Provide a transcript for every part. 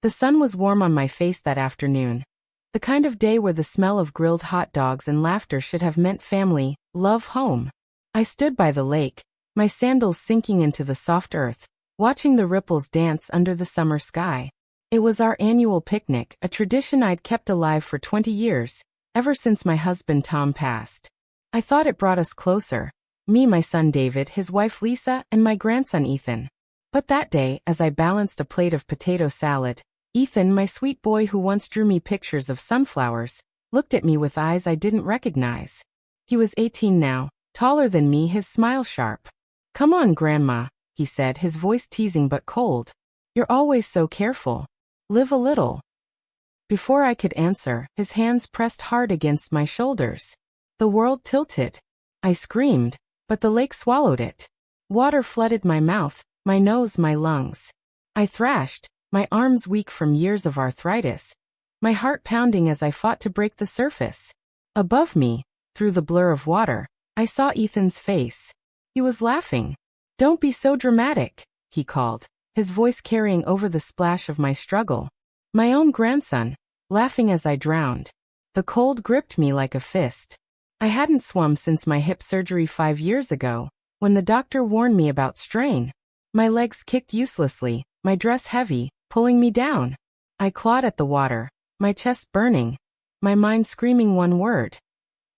The sun was warm on my face that afternoon. The kind of day where the smell of grilled hot dogs and laughter should have meant family, love, home. I stood by the lake, my sandals sinking into the soft earth, watching the ripples dance under the summer sky. It was our annual picnic, a tradition I'd kept alive for 20 years, ever since my husband Tom passed. I thought it brought us closer, me, my son David, his wife Lisa, and my grandson Ethan. But that day, as I balanced a plate of potato salad, Ethan, my sweet boy who once drew me pictures of sunflowers, looked at me with eyes I didn't recognize. He was 18 now, taller than me, his smile sharp. "Come on, Grandma," he said, his voice teasing but cold. "You're always so careful. Live a little." Before I could answer, his hands pressed hard against my shoulders. The world tilted. I screamed, but the lake swallowed it. Water flooded my mouth, my nose, my lungs. I thrashed, my arms weak from years of arthritis, my heart pounding as I fought to break the surface. Above me, through the blur of water, I saw Ethan's face. He was laughing. "Don't be so dramatic," he called, his voice carrying over the splash of my struggle. My own grandson, laughing as I drowned. The cold gripped me like a fist. I hadn't swum since my hip surgery 5 years ago, when the doctor warned me about strain. My legs kicked uselessly, my dress heavy, pulling me down. I clawed at the water, my chest burning, my mind screaming one word.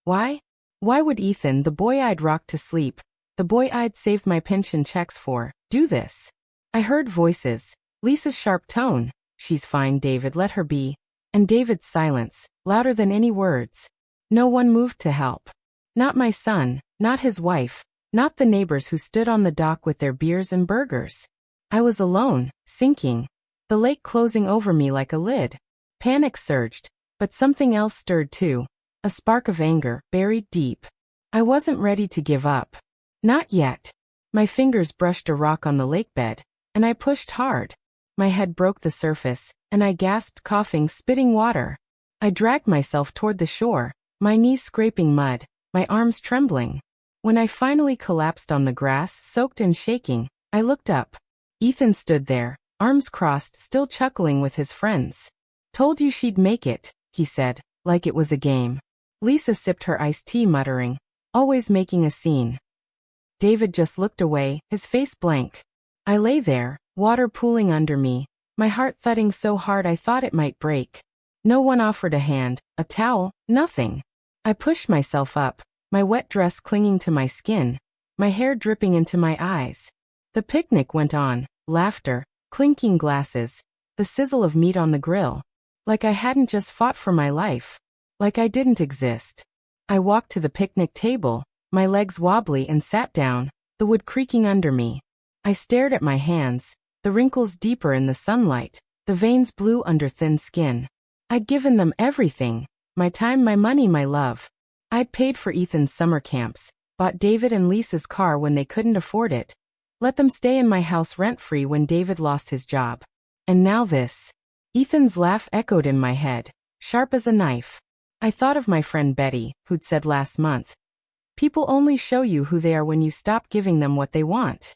Why? Why would Ethan, the boy I'd rocked to sleep, the boy I'd saved my pension checks for, do this? I heard voices, Lisa's sharp tone, "She's fine, David, let her be," and David's silence, louder than any words. No one moved to help. Not my son, not his wife, not the neighbors who stood on the dock with their beers and burgers. I was alone, sinking, the lake closing over me like a lid. Panic surged, but something else stirred too, a spark of anger, buried deep. I wasn't ready to give up. Not yet. My fingers brushed a rock on the lake bed, and I pushed hard. My head broke the surface, and I gasped, coughing, spitting water. I dragged myself toward the shore, my knees scraping mud, my arms trembling. When I finally collapsed on the grass, soaked and shaking, I looked up. Ethan stood there, arms crossed, still chuckling with his friends. "Told you she'd make it," he said, like it was a game. Lisa sipped her iced tea, muttering, "Always making a scene." David just looked away, his face blank. I lay there, water pooling under me, my heart thudding so hard I thought it might break. No one offered a hand, a towel, nothing. I pushed myself up, my wet dress clinging to my skin, my hair dripping into my eyes. The picnic went on, laughter, clinking glasses, the sizzle of meat on the grill. Like I hadn't just fought for my life. Like I didn't exist. I walked to the picnic table, my legs wobbly, and sat down, the wood creaking under me. I stared at my hands, the wrinkles deeper in the sunlight, the veins blue under thin skin. I'd given them everything, my time, my money, my love. I'd paid for Ethan's summer camps, bought David and Lisa's car when they couldn't afford it, let them stay in my house rent-free when David lost his job. And now this. Ethan's laugh echoed in my head, sharp as a knife. I thought of my friend Betty, who'd said last month, "People only show you who they are when you stop giving them what they want."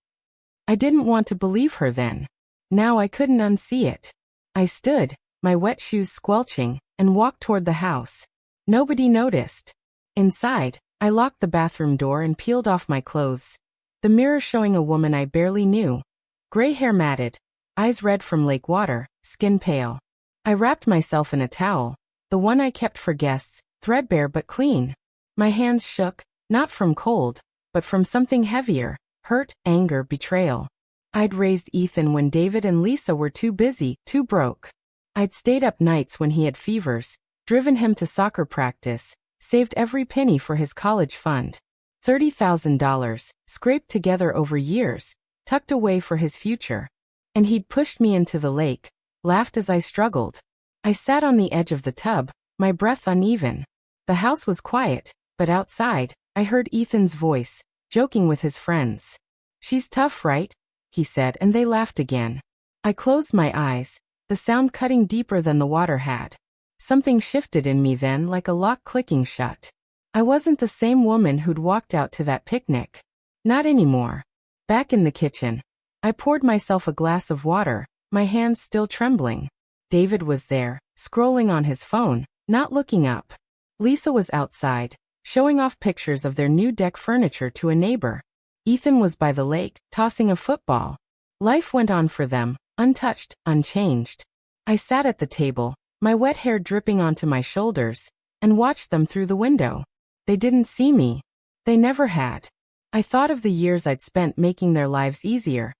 I didn't want to believe her then. Now I couldn't unsee it. I stood, my wet shoes squelching, and walked toward the house. Nobody noticed. Inside, I locked the bathroom door and peeled off my clothes. The mirror showing a woman I barely knew. Gray hair matted, eyes red from lake water, skin pale. I wrapped myself in a towel, the one I kept for guests, threadbare but clean. My hands shook, not from cold, but from something heavier, hurt, anger, betrayal. I'd raised Ethan when David and Lisa were too busy, too broke. I'd stayed up nights when he had fevers, driven him to soccer practice, saved every penny for his college fund. $30,000, scraped together over years, tucked away for his future. And he'd pushed me into the lake, laughed as I struggled. I sat on the edge of the tub, my breath uneven. The house was quiet, but outside, I heard Ethan's voice, joking with his friends. "She's tough, right?" he said, and they laughed again. I closed my eyes, the sound cutting deeper than the water had. Something shifted in me then, like a lock clicking shut. I wasn't the same woman who'd walked out to that picnic. Not anymore. Back in the kitchen, I poured myself a glass of water, my hands still trembling. David was there, scrolling on his phone, not looking up. Lisa was outside, showing off pictures of their new deck furniture to a neighbor. Ethan was by the lake, tossing a football. Life went on for them, untouched, unchanged. I sat at the table, my wet hair dripping onto my shoulders, and watched them through the window. They didn't see me. They never had. I thought of the years I'd spent making their lives easier.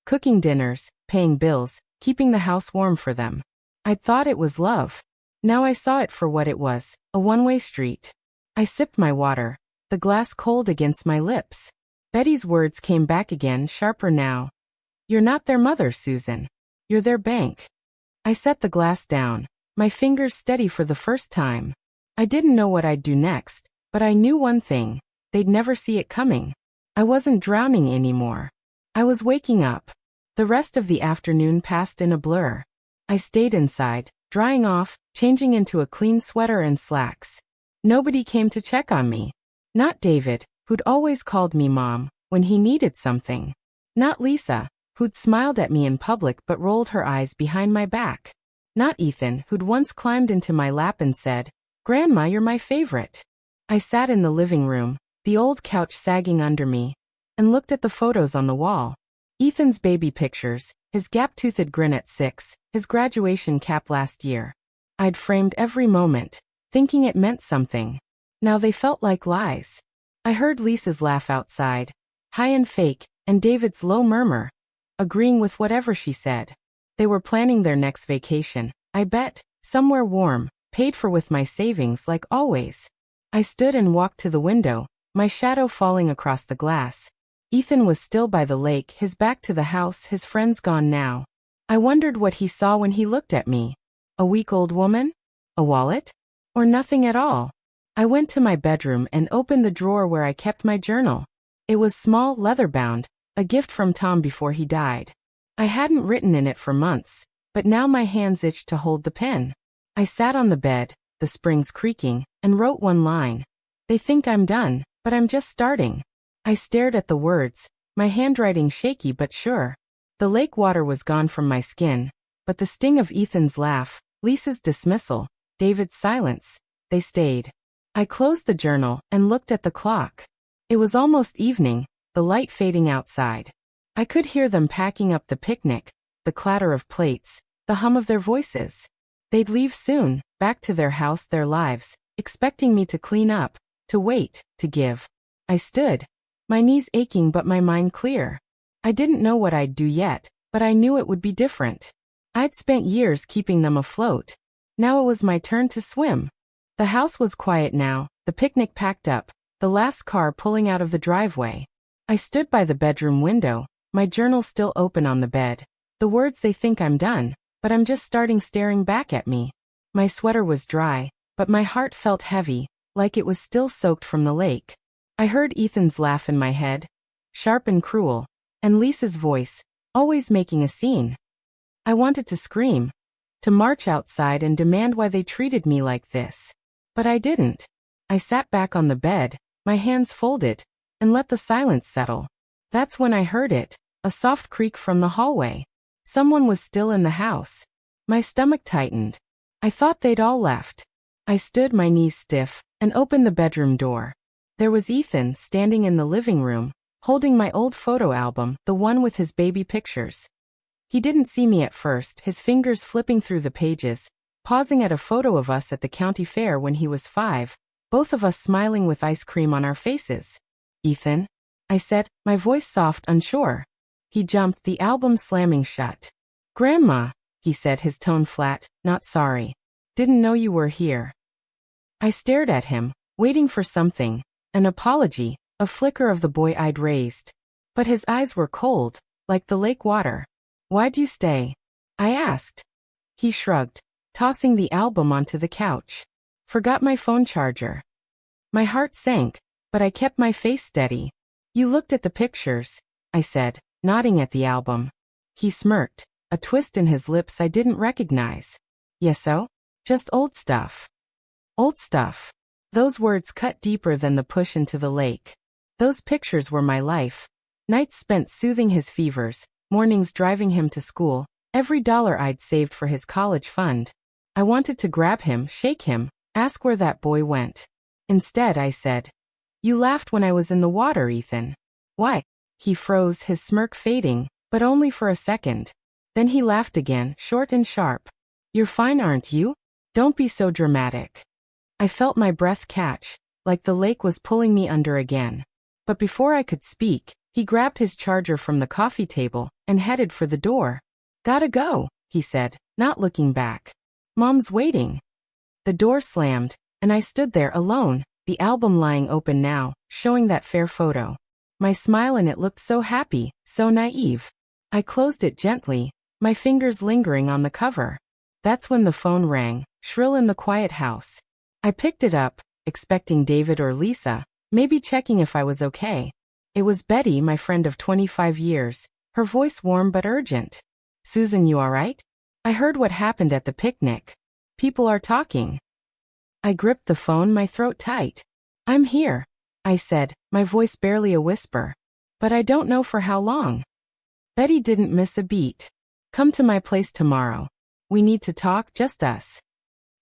Cooking dinners, paying bills, keeping the house warm for them. I'd thought it was love. Now I saw it for what it was, a one-way street. I sipped my water, the glass cold against my lips. Betty's words came back again, sharper now. You're not their mother, Susan. You're their bank. I set the glass down, my fingers steady for the first time. I didn't know what I'd do next, but I knew one thing. They'd never see it coming. I wasn't drowning anymore. I was waking up. The rest of the afternoon passed in a blur. I stayed inside, drying off, changing into a clean sweater and slacks. Nobody came to check on me. Not David, who'd always called me Mom when he needed something. Not Lisa, who'd smiled at me in public but rolled her eyes behind my back. Not Ethan, who'd once climbed into my lap and said, "Grandma, you're my favorite." I sat in the living room, the old couch sagging under me, and looked at the photos on the wall. Ethan's baby pictures, his gap-toothed grin at 6, his graduation cap last year. I'd framed every moment, thinking it meant something. Now they felt like lies. I heard Lisa's laugh outside, high and fake, and David's low murmur, agreeing with whatever she said. They were planning their next vacation, I bet, somewhere warm, paid for with my savings like always. I stood and walked to the window, my shadow falling across the glass. Ethan was still by the lake, his back to the house, his friends gone now. I wondered what he saw when he looked at me. A week-old woman? A wallet? Or nothing at all? I went to my bedroom and opened the drawer where I kept my journal. It was small, leather-bound, a gift from Tom before he died. I hadn't written in it for months, but now my hands itched to hold the pen. I sat on the bed, the springs creaking, and wrote one line. They think I'm done, but I'm just starting. I stared at the words, my handwriting shaky but sure. The lake water was gone from my skin, but the sting of Ethan's laugh, Lisa's dismissal, David's silence, they stayed. I closed the journal and looked at the clock. It was almost evening, the light fading outside. I could hear them packing up the picnic, the clatter of plates, the hum of their voices. They'd leave soon, back to their house, their lives, expecting me to clean up, to wait, to give. I stood, my knees aching but my mind clear. I didn't know what I'd do yet, but I knew it would be different. I'd spent years keeping them afloat. Now it was my turn to swim. The house was quiet now, the picnic packed up, the last car pulling out of the driveway. I stood by the bedroom window, my journal still open on the bed. The words they think I'm done, but I'm just starting staring back at me. My sweater was dry, but my heart felt heavy, like it was still soaked from the lake. I heard Ethan's laugh in my head, sharp and cruel, and Lisa's voice, always making a scene. I wanted to scream, to march outside and demand why they treated me like this. But I didn't. I sat back on the bed, my hands folded, and let the silence settle. That's when I heard it, a soft creak from the hallway. Someone was still in the house. My stomach tightened. I thought they'd all left. I stood, my knees stiff, and opened the bedroom door. There was Ethan standing in the living room, holding my old photo album, the one with his baby pictures. He didn't see me at first, his fingers flipping through the pages, pausing at a photo of us at the county fair when he was 5, both of us smiling with ice cream on our faces. "Ethan?" I said, my voice soft, unsure. He jumped, the album slamming shut. "Grandma," he said, his tone flat, "not sorry. Didn't know you were here." I stared at him, waiting for something, an apology, a flicker of the boy I'd raised. But his eyes were cold, like the lake water. "Why'd you stay?" I asked. He shrugged, tossing the album onto the couch. "Forgot my phone charger." My heart sank, but I kept my face steady. "You looked at the pictures," I said, nodding at the album. He smirked, a twist in his lips I didn't recognize. "Yeso? Just old stuff." Old stuff. Those words cut deeper than the push into the lake. Those pictures were my life. Nights spent soothing his fevers, mornings driving him to school, Every dollar I'd saved for his college fund. I wanted to grab him, shake him, ask where that boy went. Instead, I said, "You laughed when I was in the water, Ethan." "Why?" He froze, his smirk fading, but only for a second. Then he laughed again, short and sharp. "You're fine, aren't you? Don't be so dramatic." I felt my breath catch, like the lake was pulling me under again. But before I could speak, he grabbed his charger from the coffee table and headed for the door. "Gotta go," he said, not looking back. "Mom's waiting." The door slammed, and I stood there alone, the album lying open now, showing that fair photo. My smile in it looked so happy, so naive. I closed it gently, my fingers lingering on the cover. That's when the phone rang, shrill in the quiet house. I picked it up, expecting David or Lisa, maybe checking if I was okay. It was Betty, my friend of 25 years, her voice warm but urgent. "Susan, you alright? I heard what happened at the picnic. People are talking." I gripped the phone, my throat tight. "I'm here," I said, my voice barely a whisper. "But I don't know for how long." Betty didn't miss a beat. "Come to my place tomorrow. We need to talk, just us."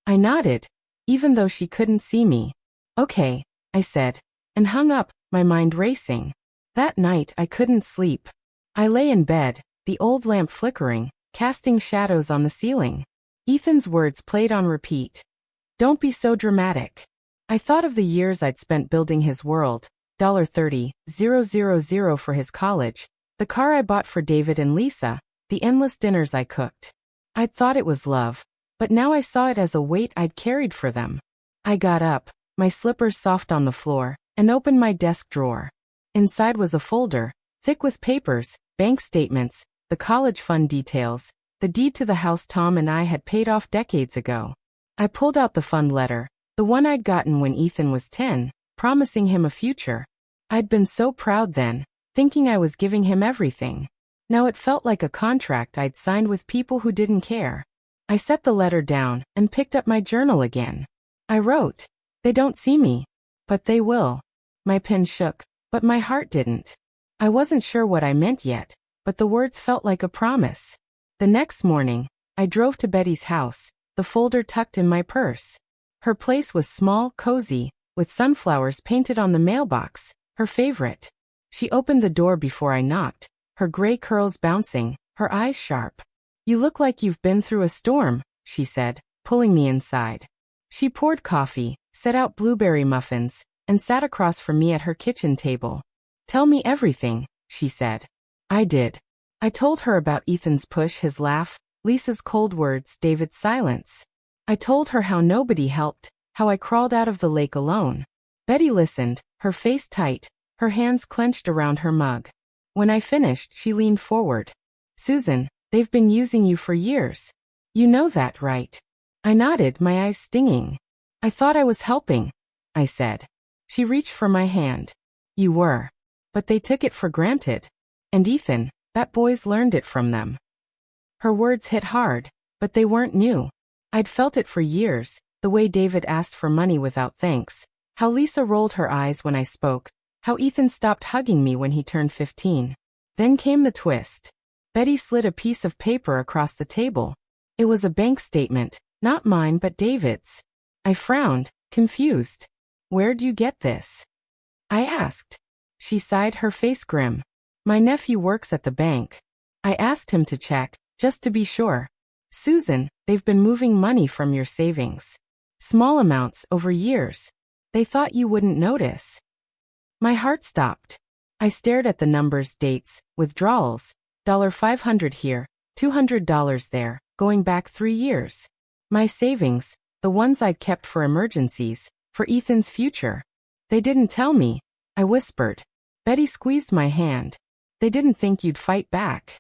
I nodded, even though she couldn't see me. "Okay," I said, and hung up, my mind racing. That night I couldn't sleep. I lay in bed, the old lamp flickering, casting shadows on the ceiling. Ethan's words played on repeat. "Don't be so dramatic." I thought of the years I'd spent building his world, $30,000 for his college, the car I bought for David and Lisa, the endless dinners I cooked. I'd thought it was love, but now I saw it as a weight I'd carried for them. I got up, my slippers soft on the floor, and opened my desk drawer. Inside was a folder, thick with papers, bank statements, the college fund details, the deed to the house Tom and I had paid off decades ago. I pulled out the fund letter, the one I'd gotten when Ethan was 10, promising him a future. I'd been so proud then, thinking I was giving him everything. Now it felt like a contract I'd signed with people who didn't care. I set the letter down and picked up my journal again. I wrote, "They don't see me, but they will." My pen shook, but my heart didn't. I wasn't sure what I meant yet, but the words felt like a promise. The next morning, I drove to Betty's house, the folder tucked in my purse. Her place was small, cozy, with sunflowers painted on the mailbox, her favorite. She opened the door before I knocked, her gray curls bouncing, her eyes sharp. "You look like you've been through a storm," she said, pulling me inside. She poured coffee, set out blueberry muffins, and sat across from me at her kitchen table. "Tell me everything," she said. I did. I told her about Ethan's push, his laugh, Lisa's cold words, David's silence. I told her how nobody helped, how I crawled out of the lake alone. Betty listened, her face tight, her hands clenched around her mug. When I finished, she leaned forward. "Susan, they've been using you for years. You know that, right?" I nodded, my eyes stinging. "I thought I was helping," I said. She reached for my hand. "You were. But they took it for granted. And Ethan, that boy's learned it from them." Her words hit hard, but they weren't new. I'd felt it for years, the way David asked for money without thanks, how Lisa rolled her eyes when I spoke, how Ethan stopped hugging me when he turned 15. Then came the twist. Betty slid a piece of paper across the table. It was a bank statement, not mine but David's. I frowned, confused. "Where'd you get this?" I asked. She sighed, her face grim. "My nephew works at the bank. I asked him to check, just to be sure. Susan, they've been moving money from your savings. Small amounts over years. They thought you wouldn't notice." My heart stopped. I stared at the numbers, dates, withdrawals, $500 here, $200 there, going back 3 years. My savings, the ones I'd kept for emergencies, for Ethan's future. "They didn't tell me," I whispered. Betty squeezed my hand. "They didn't think you'd fight back."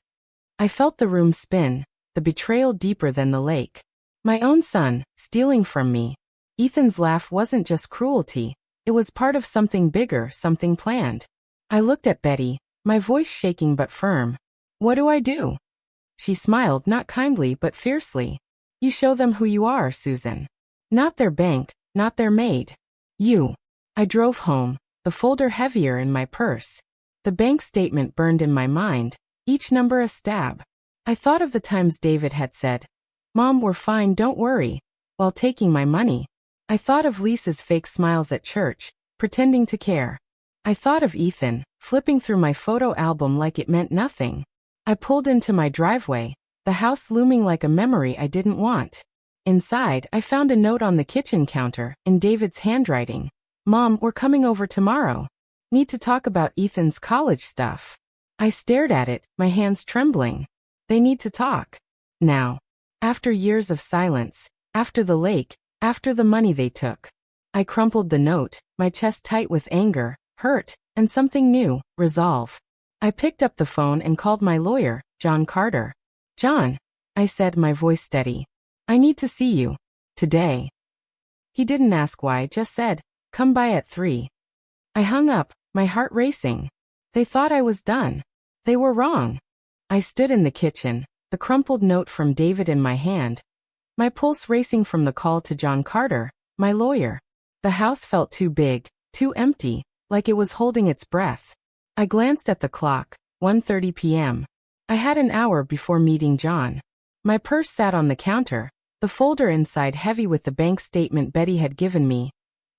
I felt the room spin, the betrayal deeper than the lake. My own son, stealing from me. Ethan's laugh wasn't just cruelty, it was part of something bigger, something planned. I looked at Betty, my voice shaking but firm. "What do I do?" She smiled, not kindly but fiercely. "You show them who you are, Susan. Not their bank, not their maid. You." I drove home, the folder heavier in my purse. The bank statement burned in my mind, each number a stab. I thought of the times David had said, "Mom, we're fine, don't worry," while taking my money. I thought of Lisa's fake smiles at church, pretending to care. I thought of Ethan, flipping through my photo album like it meant nothing. I pulled into my driveway, the house looming like a memory I didn't want. Inside, I found a note on the kitchen counter, in David's handwriting. "Mom, we're coming over tomorrow. Need to talk about Ethan's college stuff." I stared at it, my hands trembling. They need to talk. Now. After years of silence, after the lake, after the money they took. I crumpled the note, my chest tight with anger, hurt, and something new, resolve. I picked up the phone and called my lawyer, John Carter. "John," I said, my voice steady. "I need to see you. Today." He didn't ask why, just said, "Come by at 3. I hung up, my heart racing. They thought I was done. They were wrong. I stood in the kitchen, the crumpled note from David in my hand, my pulse racing from the call to John Carter, my lawyer. The house felt too big, too empty, like it was holding its breath. I glanced at the clock, 1:30 p.m. I had an hour before meeting John. My purse sat on the counter, the folder inside heavy with the bank statement Betty had given me.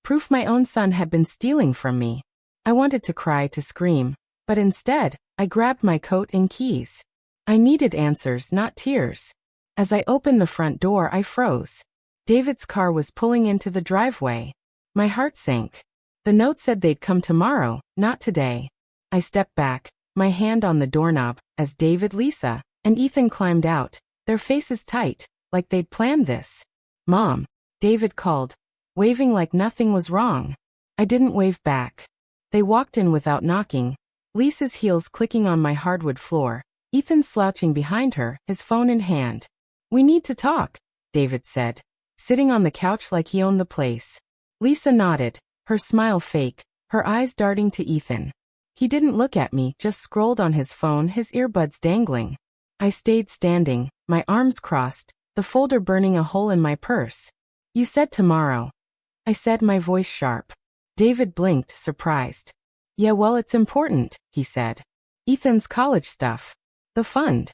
Proof my own son had been stealing from me. I wanted to cry, to scream, but instead, I grabbed my coat and keys. I needed answers, not tears. As I opened the front door, I froze. David's car was pulling into the driveway. My heart sank. The note said they'd come tomorrow, not today. I stepped back, my hand on the doorknob, as David, Lisa, and Ethan climbed out, their faces tight, like they'd planned this. "Mom," David called, waving like nothing was wrong. I didn't wave back. They walked in without knocking, Lisa's heels clicking on my hardwood floor, Ethan slouching behind her, his phone in hand. "We need to talk," David said, sitting on the couch like he owned the place. Lisa nodded, her smile fake, her eyes darting to Ethan. He didn't look at me, just scrolled on his phone, his earbuds dangling. I stayed standing, my arms crossed, the folder burning a hole in my purse. "You said tomorrow," I said, my voice sharp. David blinked, surprised. "Yeah, well, it's important," he said. "Ethan's college stuff. The fund."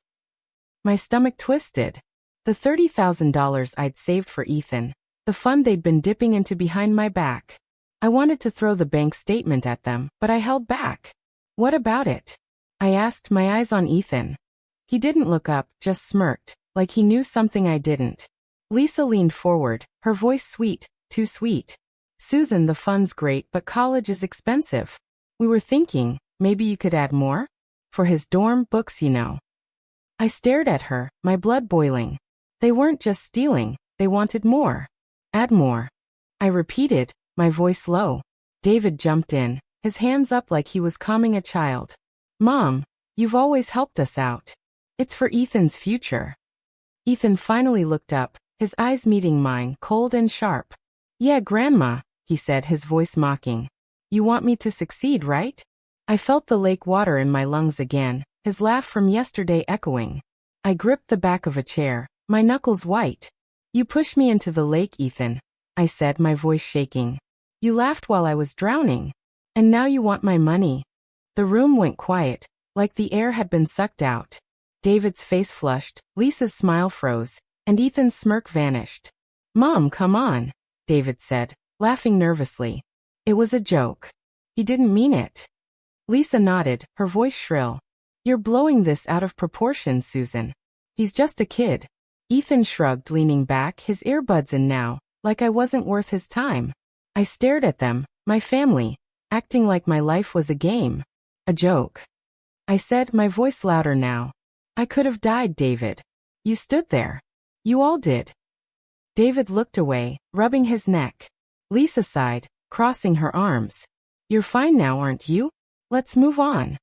My stomach twisted. The $30,000 I'd saved for Ethan. The fund they'd been dipping into behind my back. I wanted to throw the bank statement at them, but I held back. "What about it?" I asked, my eyes on Ethan. He didn't look up, just smirked, like he knew something I didn't. Lisa leaned forward, her voice sweet, too sweet. "Susan, the fund's great, but college is expensive. We were thinking, maybe you could add more? For his dorm, books, you know." I stared at her, my blood boiling. They weren't just stealing, they wanted more. "Add more," I repeated, my voice low. David jumped in, his hands up like he was calming a child. "Mom, you've always helped us out. It's for Ethan's future." Ethan finally looked up, his eyes meeting mine, cold and sharp. "Yeah, Grandma," he said, his voice mocking. "You want me to succeed, right?" I felt the lake water in my lungs again, his laugh from yesterday echoing. I gripped the back of a chair, my knuckles white. "You pushed me into the lake, Ethan," I said, my voice shaking. "You laughed while I was drowning. And now you want my money." The room went quiet, like the air had been sucked out. David's face flushed, Lisa's smile froze, and Ethan's smirk vanished. "Mom, come on," David said, laughing nervously. It was a joke. He didn't mean it. Lisa nodded, her voice shrill. "You're blowing this out of proportion, Susan. He's just a kid." Ethan shrugged, leaning back, his earbuds in now, like I wasn't worth his time. I stared at them, my family, acting like my life was a game. A joke. I said, my voice louder now. "I could have died, David. You stood there. You all did." David looked away, rubbing his neck. Lisa sighed, crossing her arms. "You're fine now, aren't you? Let's move on."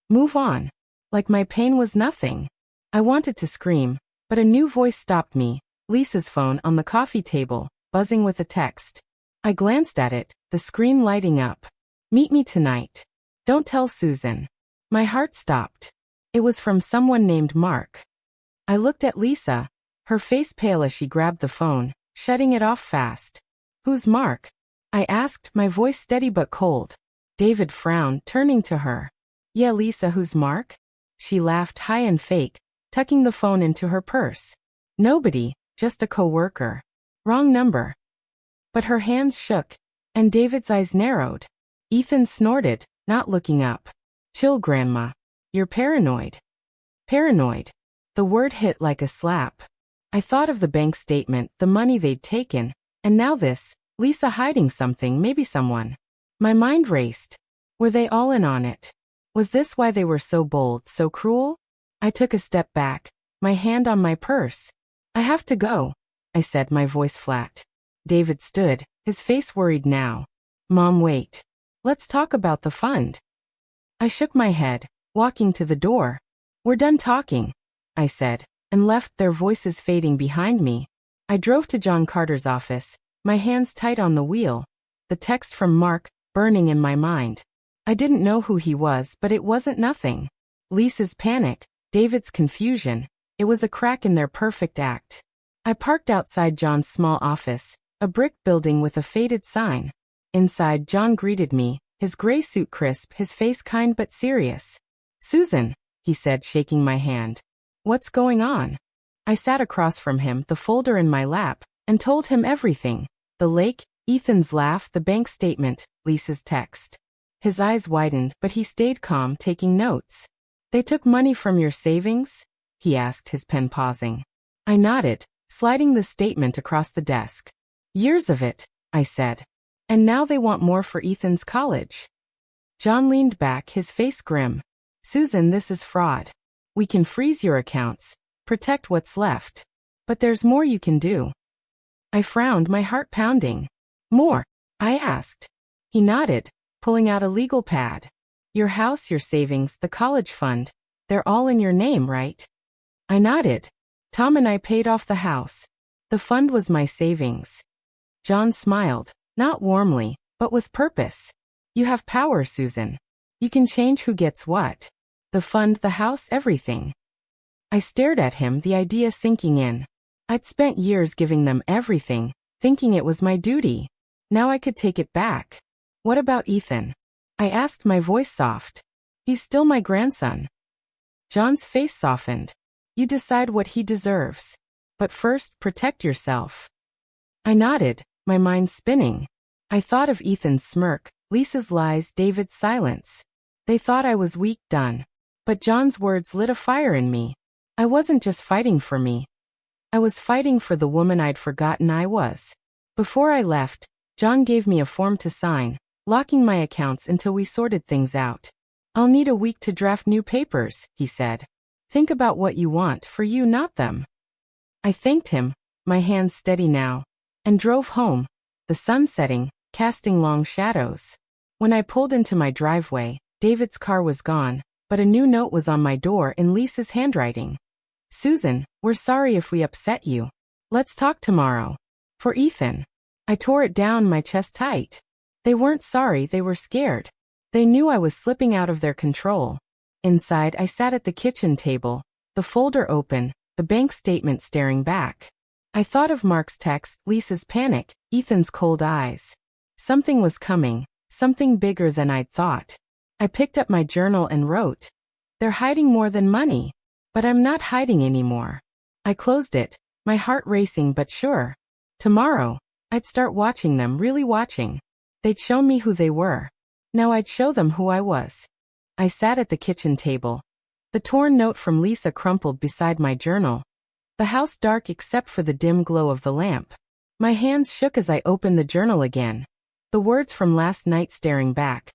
Move on. Like my pain was nothing. I wanted to scream, but a new voice stopped me, Lisa's phone on the coffee table, buzzing with a text. I glanced at it, the screen lighting up. "Meet me tonight. Don't tell Susan." My heart stopped. It was from someone named Mark. I looked at Lisa, her face pale as she grabbed the phone, shutting it off fast. "Who's Mark?" I asked, my voice steady but cold. David frowned, turning to her. "Yeah, Lisa, who's Mark?" She laughed high and fake, tucking the phone into her purse. Nobody, just a coworker. Wrong number. But her hands shook, and David's eyes narrowed. Ethan snorted, not looking up. Chill, Grandma. You're paranoid. Paranoid. The word hit like a slap. I thought of the bank statement, the money they'd taken, and now this, Lisa hiding something, maybe someone. My mind raced. Were they all in on it? Was this why they were so bold, so cruel? I took a step back, my hand on my purse. I have to go, I said, my voice flat. David stood, his face worried now. Mom, wait. Let's talk about the fund. I shook my head, walking to the door. We're done talking, I said, and left, their voices fading behind me. I drove to John Carter's office, my hands tight on the wheel. The text from Mark, burning in my mind. I didn't know who he was, but it wasn't nothing. Lisa's panic, David's confusion, it was a crack in their perfect act. I parked outside John's small office, a brick building with a faded sign. Inside, John greeted me, his gray suit crisp, his face kind but serious. Susan, he said, shaking my hand. What's going on? I sat across from him, the folder in my lap, and told him everything. The lake, Ethan's laugh, the bank statement, Lisa's text. His eyes widened, but he stayed calm, taking notes. They took money from your savings? He asked, his pen pausing. I nodded, sliding the statement across the desk. Years of it, I said. And now they want more for Ethan's college. John leaned back, his face grim. Susan, this is fraud. We can freeze your accounts, protect what's left. But there's more you can do. I frowned, my heart pounding. More? I asked. He nodded, pulling out a legal pad. Your house, your savings, the college fund, they're all in your name, right? I nodded. Tom and I paid off the house. The fund was my savings. John smiled, not warmly, but with purpose. You have power, Susan. You can change who gets what. The fund, the house, everything. I stared at him, the idea sinking in. I'd spent years giving them everything, thinking it was my duty. Now I could take it back. What about Ethan? I asked, my voice soft. He's still my grandson. John's face softened. You decide what he deserves. But first, protect yourself. I nodded, my mind spinning. I thought of Ethan's smirk, Lisa's lies, David's silence. They thought I was weak, done. But John's words lit a fire in me. I wasn't just fighting for me. I was fighting for the woman I'd forgotten I was. Before I left, John gave me a form to sign, locking my accounts until we sorted things out. I'll need a week to draft new papers, he said. Think about what you want, for you, not them. I thanked him, my hands steady now, and drove home, the sun setting, casting long shadows. When I pulled into my driveway, David's car was gone, but a new note was on my door in Lisa's handwriting. Susan, we're sorry if we upset you. Let's talk tomorrow. For Ethan. I tore it down, my chest tight. They weren't sorry, they were scared. They knew I was slipping out of their control. Inside, I sat at the kitchen table, the folder open, the bank statement staring back. I thought of Mark's text, Lisa's panic, Ethan's cold eyes. Something was coming, something bigger than I'd thought. I picked up my journal and wrote. They're hiding more than money. But I'm not hiding anymore. I closed it, my heart racing but sure. Tomorrow, I'd start watching them, really watching. They'd show me who they were. Now I'd show them who I was. I sat at the kitchen table. The torn note from Lisa crumpled beside my journal. The house dark except for the dim glow of the lamp. My hands shook as I opened the journal again. The words from last night staring back.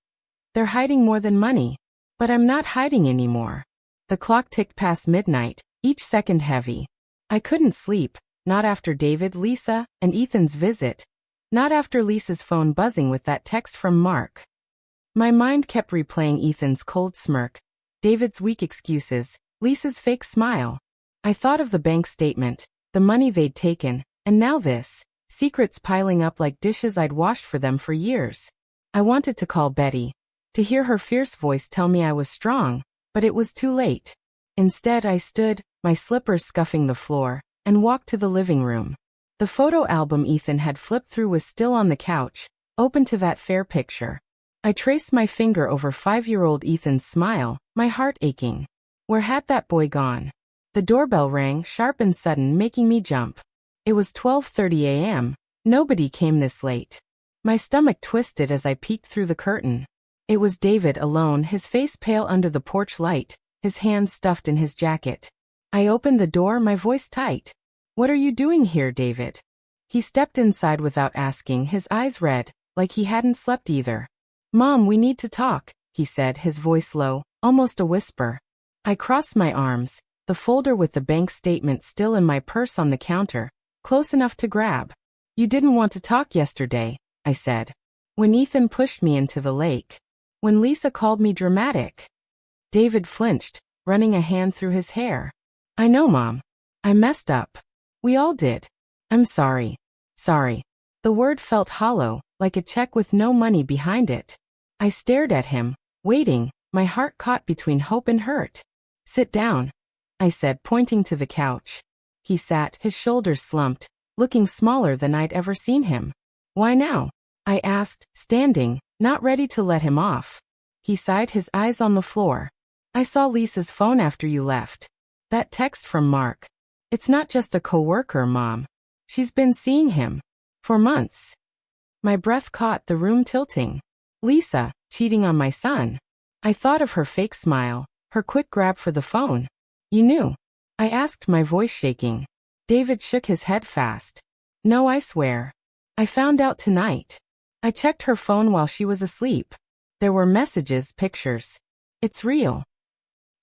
They're hiding more than money. But I'm not hiding anymore. The clock ticked past midnight, each second heavy. I couldn't sleep, not after David, Lisa, and Ethan's visit. Not after Lisa's phone buzzing with that text from Mark. My mind kept replaying Ethan's cold smirk, David's weak excuses, Lisa's fake smile. I thought of the bank statement, the money they'd taken, and now this, secrets piling up like dishes I'd washed for them for years. I wanted to call Betty, to hear her fierce voice tell me I was strong. But it was too late. Instead, I stood, my slippers scuffing the floor, and walked to the living room. The photo album Ethan had flipped through was still on the couch, open to that fair picture. I traced my finger over 5-year-old Ethan's smile, my heart aching. Where had that boy gone? The doorbell rang sharp and sudden, making me jump. It was 12:30 a.m. Nobody came this late. My stomach twisted as I peeked through the curtain. It was David alone, his face pale under the porch light, his hands stuffed in his jacket. I opened the door, my voice tight. "What are you doing here, David?" He stepped inside without asking, his eyes red, like he hadn't slept either. "Mom, we need to talk," he said, his voice low, almost a whisper. I crossed my arms, the folder with the bank statement still in my purse on the counter, close enough to grab. "You didn't want to talk yesterday," I said. "When Ethan pushed me into the lake. When Lisa called me dramatic." David flinched, running a hand through his hair. "I know, Mom. I messed up. We all did. I'm sorry. Sorry." The word felt hollow, like a check with no money behind it. I stared at him, waiting, my heart caught between hope and hurt. "Sit down," I said, pointing to the couch. He sat, his shoulders slumped, looking smaller than I'd ever seen him. "Why now?" I asked, standing, not ready to let him off. He sighed, his eyes on the floor. "I saw Lisa's phone after you left. That text from Mark. It's not just a coworker, Mom. She's been seeing him. For months." My breath caught, the room tilting. Lisa, cheating on my son. I thought of her fake smile, her quick grab for the phone. "You knew?" I asked, my voice shaking. David shook his head fast. "No, I swear. I found out tonight. I checked her phone while she was asleep. There were messages, pictures. It's real."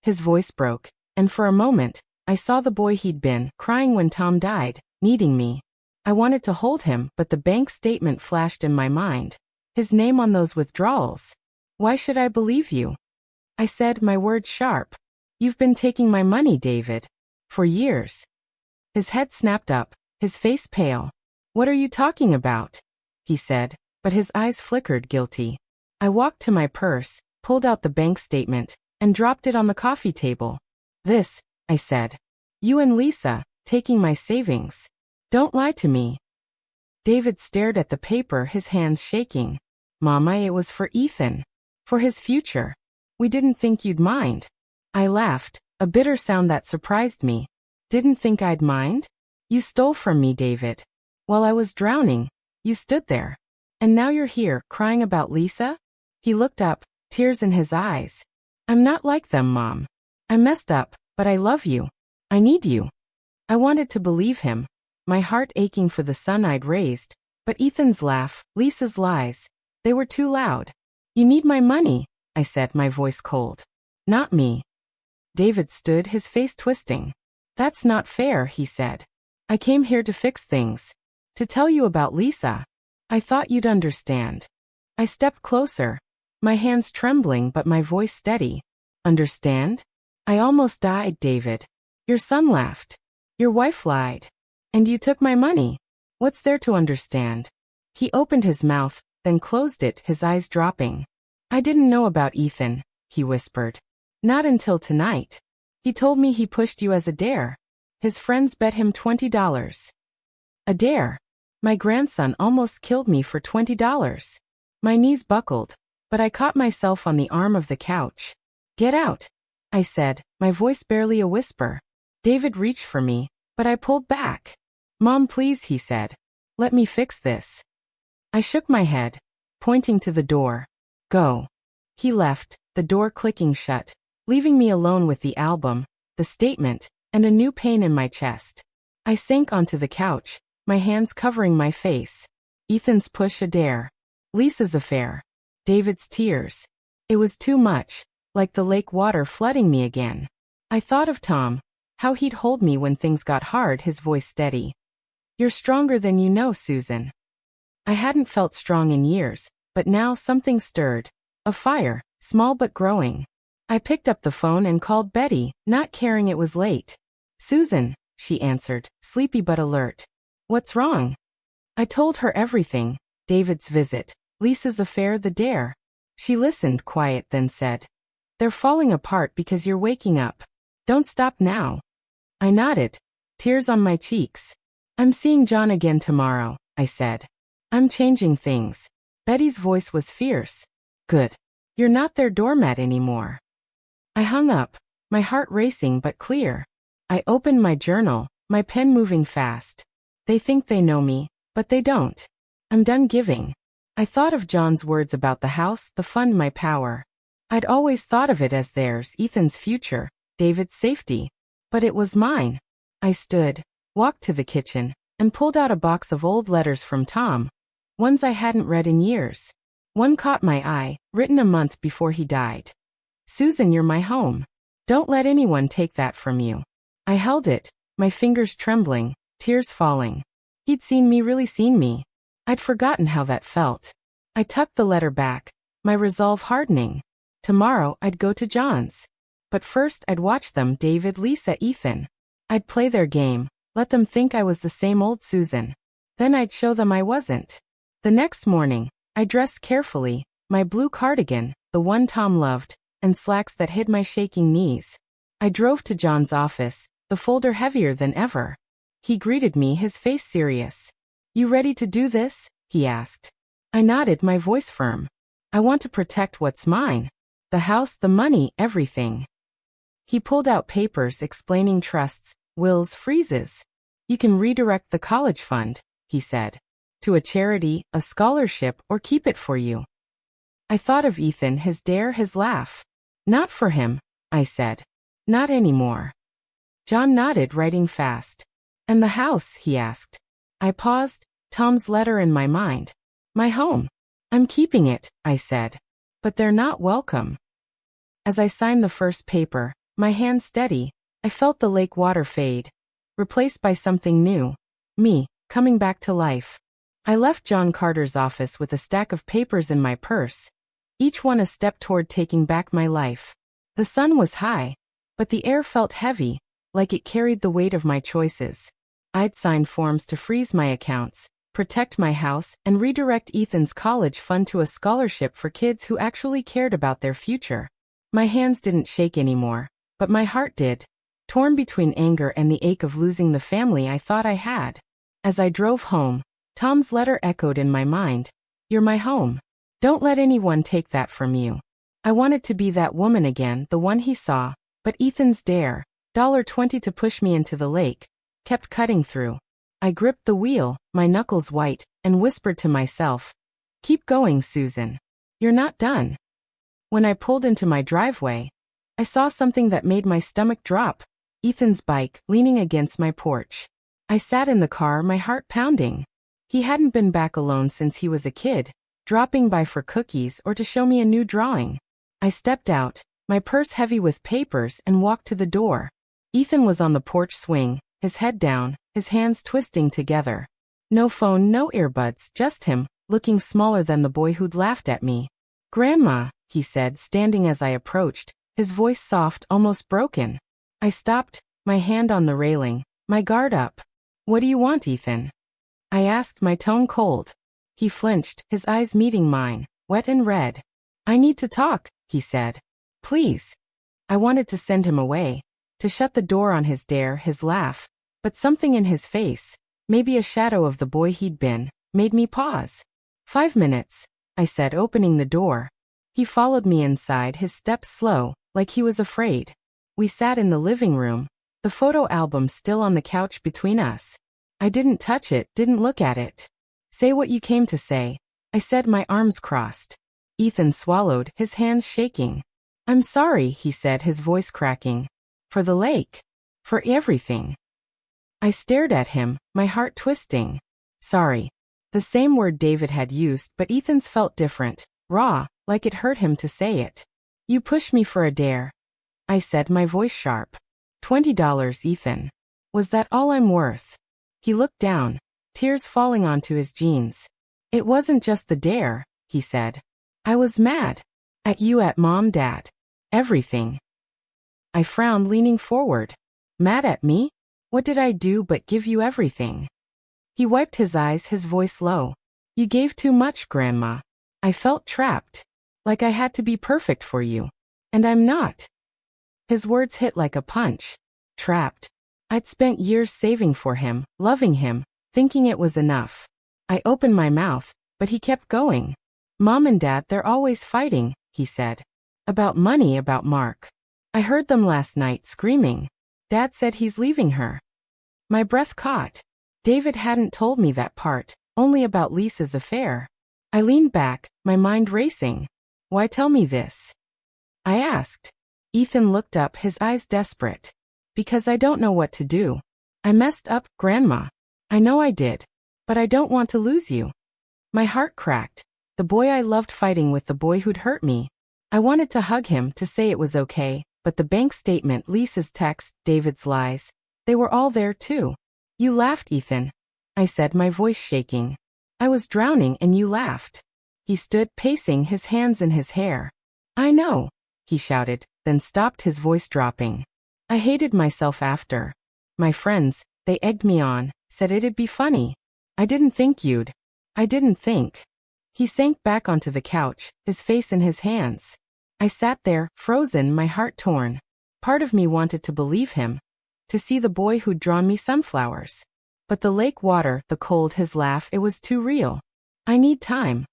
His voice broke, and for a moment, I saw the boy he'd been, crying when Tom died, needing me. I wanted to hold him, but the bank statement flashed in my mind. His name on those withdrawals. "Why should I believe you?" I said, my words sharp. "You've been taking my money, David. For years." His head snapped up, his face pale. "What are you talking about?" he said, but his eyes flickered guilty. I walked to my purse, pulled out the bank statement, and dropped it on the coffee table. "This," I said. "You and Lisa, taking my savings. Don't lie to me." David stared at the paper, his hands shaking. "Mama, it was for Ethan. For his future. We didn't think you'd mind." I laughed, a bitter sound that surprised me. "Didn't think I'd mind? You stole from me, David. While I was drowning, you stood there. And now you're here, crying about Lisa?" He looked up, tears in his eyes. "I'm not like them, Mom. I messed up, but I love you. I need you." I wanted to believe him, my heart aching for the son I'd raised, but Ethan's laugh, Lisa's lies, they were too loud. "You need my money," I said, my voice cold. "Not me." David stood, his face twisting. "That's not fair," he said. "I came here to fix things. To tell you about Lisa. I thought you'd understand." I stepped closer, my hands trembling but my voice steady. "Understand? I almost died, David. Your son laughed. Your wife lied. And you took my money. What's there to understand?" He opened his mouth, then closed it, his eyes dropping. "I didn't know about Ethan," he whispered. "Not until tonight. He told me he pushed you as a dare. His friends bet him $20. A dare. My grandson almost killed me for $20. My knees buckled, but I caught myself on the arm of the couch. "Get out," I said, my voice barely a whisper. David reached for me, but I pulled back. "Mom, please," he said. "Let me fix this." I shook my head, pointing to the door. "Go." He left, the door clicking shut, leaving me alone with the album, the statement, and a new pain in my chest. I sank onto the couch, my hands covering my face. Ethan's push, a dare. Lisa's affair. David's tears. It was too much, like the lake water flooding me again. I thought of Tom, how he'd hold me when things got hard, his voice steady. "You're stronger than you know, Susan." I hadn't felt strong in years, but now something stirred. A fire, small but growing. I picked up the phone and called Betty, not caring it was late. "Susan," she answered, sleepy but alert. "What's wrong?" I told her everything, David's visit, Lisa's affair, the dare. She listened, quiet, then said, "They're falling apart because you're waking up. Don't stop now." I nodded, tears on my cheeks. "I'm seeing John again tomorrow," I said. "I'm changing things." Betty's voice was fierce. "Good. You're not their doormat anymore." I hung up, my heart racing but clear. I opened my journal, my pen moving fast. They think they know me, but they don't. I'm done giving. I thought of John's words about the house, the fund, my power. I'd always thought of it as theirs, Ethan's future, David's safety. But it was mine. I stood, walked to the kitchen, and pulled out a box of old letters from Tom. Ones I hadn't read in years. One caught my eye, written a month before he died. Susan, you're my home. Don't let anyone take that from you. I held it, my fingers trembling, tears falling. He'd seen me, really seen me. I'd forgotten how that felt. I tucked the letter back, my resolve hardening. Tomorrow I'd go to John's. But first I'd watch them, David, Lisa, Ethan. I'd play their game, let them think I was the same old Susan. Then I'd show them I wasn't. The next morning, I dressed carefully, my blue cardigan, the one Tom loved, and slacks that hid my shaking knees. I drove to John's office, the folder heavier than ever. He greeted me, his face serious. You ready to do this? He asked. I nodded, my voice firm. I want to protect what's mine. The house, the money, everything. He pulled out papers explaining trusts, wills, freezes. You can redirect the college fund, he said. To a charity, a scholarship, or keep it for you. I thought of Ethan, his dare, his laugh. Not for him, I said. Not anymore. John nodded, writing fast. And the house, he asked. I paused, Tom's letter in my mind. My home. I'm keeping it, I said. But they're not welcome. As I signed the first paper, my hand steady, I felt the lake water fade, replaced by something new. Me, coming back to life. I left John Carter's office with a stack of papers in my purse, each one a step toward taking back my life. The sun was high, but the air felt heavy, like it carried the weight of my choices. I'd signed forms to freeze my accounts, protect my house, and redirect Ethan's college fund to a scholarship for kids who actually cared about their future. My hands didn't shake anymore, but my heart did, torn between anger and the ache of losing the family I thought I had. As I drove home, Tom's letter echoed in my mind. You're my home. Don't let anyone take that from you. I wanted to be that woman again, the one he saw, but Ethan's dare, $20 to push me into the lake, kept cutting through. I gripped the wheel, my knuckles white, and whispered to myself, keep going, Susan. You're not done. When I pulled into my driveway, I saw something that made my stomach drop. Ethan's bike, leaning against my porch. I sat in the car, my heart pounding. He hadn't been back alone since he was a kid, dropping by for cookies or to show me a new drawing. I stepped out, my purse heavy with papers, and walked to the door. Ethan was on the porch swing, his head down, his hands twisting together. No phone, no earbuds, just him, looking smaller than the boy who'd laughed at me. Grandma, he said, standing as I approached, his voice soft, almost broken. I stopped, my hand on the railing, my guard up. What do you want, Ethan? I asked, my tone cold. He flinched, his eyes meeting mine, wet and red. I need to talk, he said. Please. I wanted to send him away, to shut the door on his dare, his laugh, but something in his face, maybe a shadow of the boy he'd been, made me pause. 5 minutes, I said, opening the door. He followed me inside, his steps slow, like he was afraid. We sat in the living room, the photo album still on the couch between us. I didn't touch it, didn't look at it. Say what you came to say, I said, my arms crossed. Ethan swallowed, his hands shaking. I'm sorry, he said, his voice cracking. For the lake. For everything. I stared at him, my heart twisting. Sorry. The same word David had used, but Ethan's felt different, raw, like it hurt him to say it. You pushed me for a dare. I said, my voice sharp. $20, Ethan. Was that all I'm worth? He looked down, tears falling onto his jeans. It wasn't just the dare, he said. I was mad. At you, at Mom, Dad. Everything. I frowned, leaning forward. Mad at me? What did I do but give you everything? He wiped his eyes, his voice low. You gave too much, Grandma. I felt trapped. Like I had to be perfect for you. And I'm not. His words hit like a punch. Trapped. I'd spent years saving for him, loving him, thinking it was enough. I opened my mouth, but he kept going. Mom and Dad, they're always fighting, he said. About money, about Mark. I heard them last night screaming. Dad said he's leaving her. My breath caught. David hadn't told me that part, only about Lisa's affair. I leaned back, my mind racing. Why tell me this? I asked. Ethan looked up, his eyes desperate. Because I don't know what to do. I messed up, Grandma. I know I did. But I don't want to lose you. My heart cracked. The boy I loved fighting with the boy who'd hurt me. I wanted to hug him, to say it was okay, but the bank statement, Lisa's text, David's lies, they were all there too. You laughed, Ethan, I said, my voice shaking. I was drowning and you laughed. He stood, pacing, his hands in his hair. I know, he shouted, then stopped, his voice dropping. I hated myself after. My friends, they egged me on, said it'd be funny. I didn't think you'd. I didn't think. He sank back onto the couch, his face in his hands. I sat there, frozen, my heart torn. Part of me wanted to believe him, to see the boy who'd drawn me sunflowers. But the lake water, the cold, his laugh, it was too real. I need time,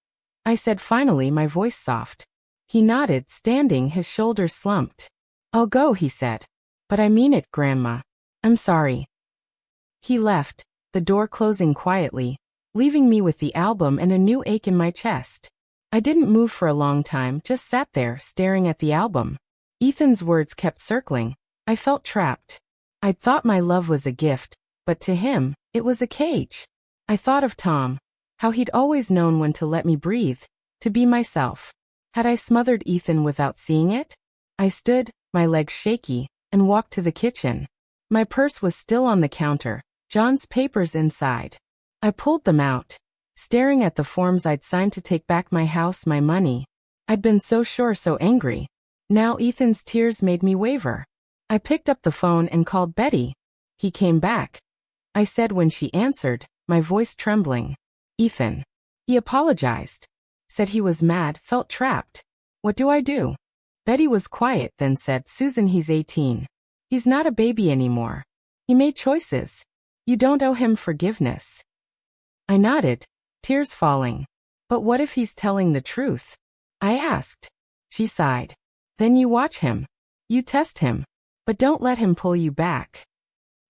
I said finally, my voice soft. He nodded, standing, his shoulders slumped. I'll go, he said. But I mean it, Grandma. I'm sorry. He left, the door closing quietly, leaving me with the album and a new ache in my chest. I didn't move for a long time, just sat there, staring at the album. Ethan's words kept circling. I felt trapped. I'd thought my love was a gift, but to him, it was a cage. I thought of Tom, how he'd always known when to let me breathe, to be myself. Had I smothered Ethan without seeing it? I stood, my legs shaky, and walked to the kitchen. My purse was still on the counter, John's papers inside. I pulled them out, staring at the forms I'd signed to take back my house, my money. I'd been so sure, so angry. Now Ethan's tears made me waver. I picked up the phone and called Betty. He came back, I said when she answered, my voice trembling. Ethan. He apologized. Said he was mad, felt trapped. What do I do? Betty was quiet, then said, Susan, he's 18. He's not a baby anymore. He made choices. You don't owe him forgiveness. I nodded, tears falling. But what if he's telling the truth? I asked. She sighed. Then you watch him. You test him. But don't let him pull you back.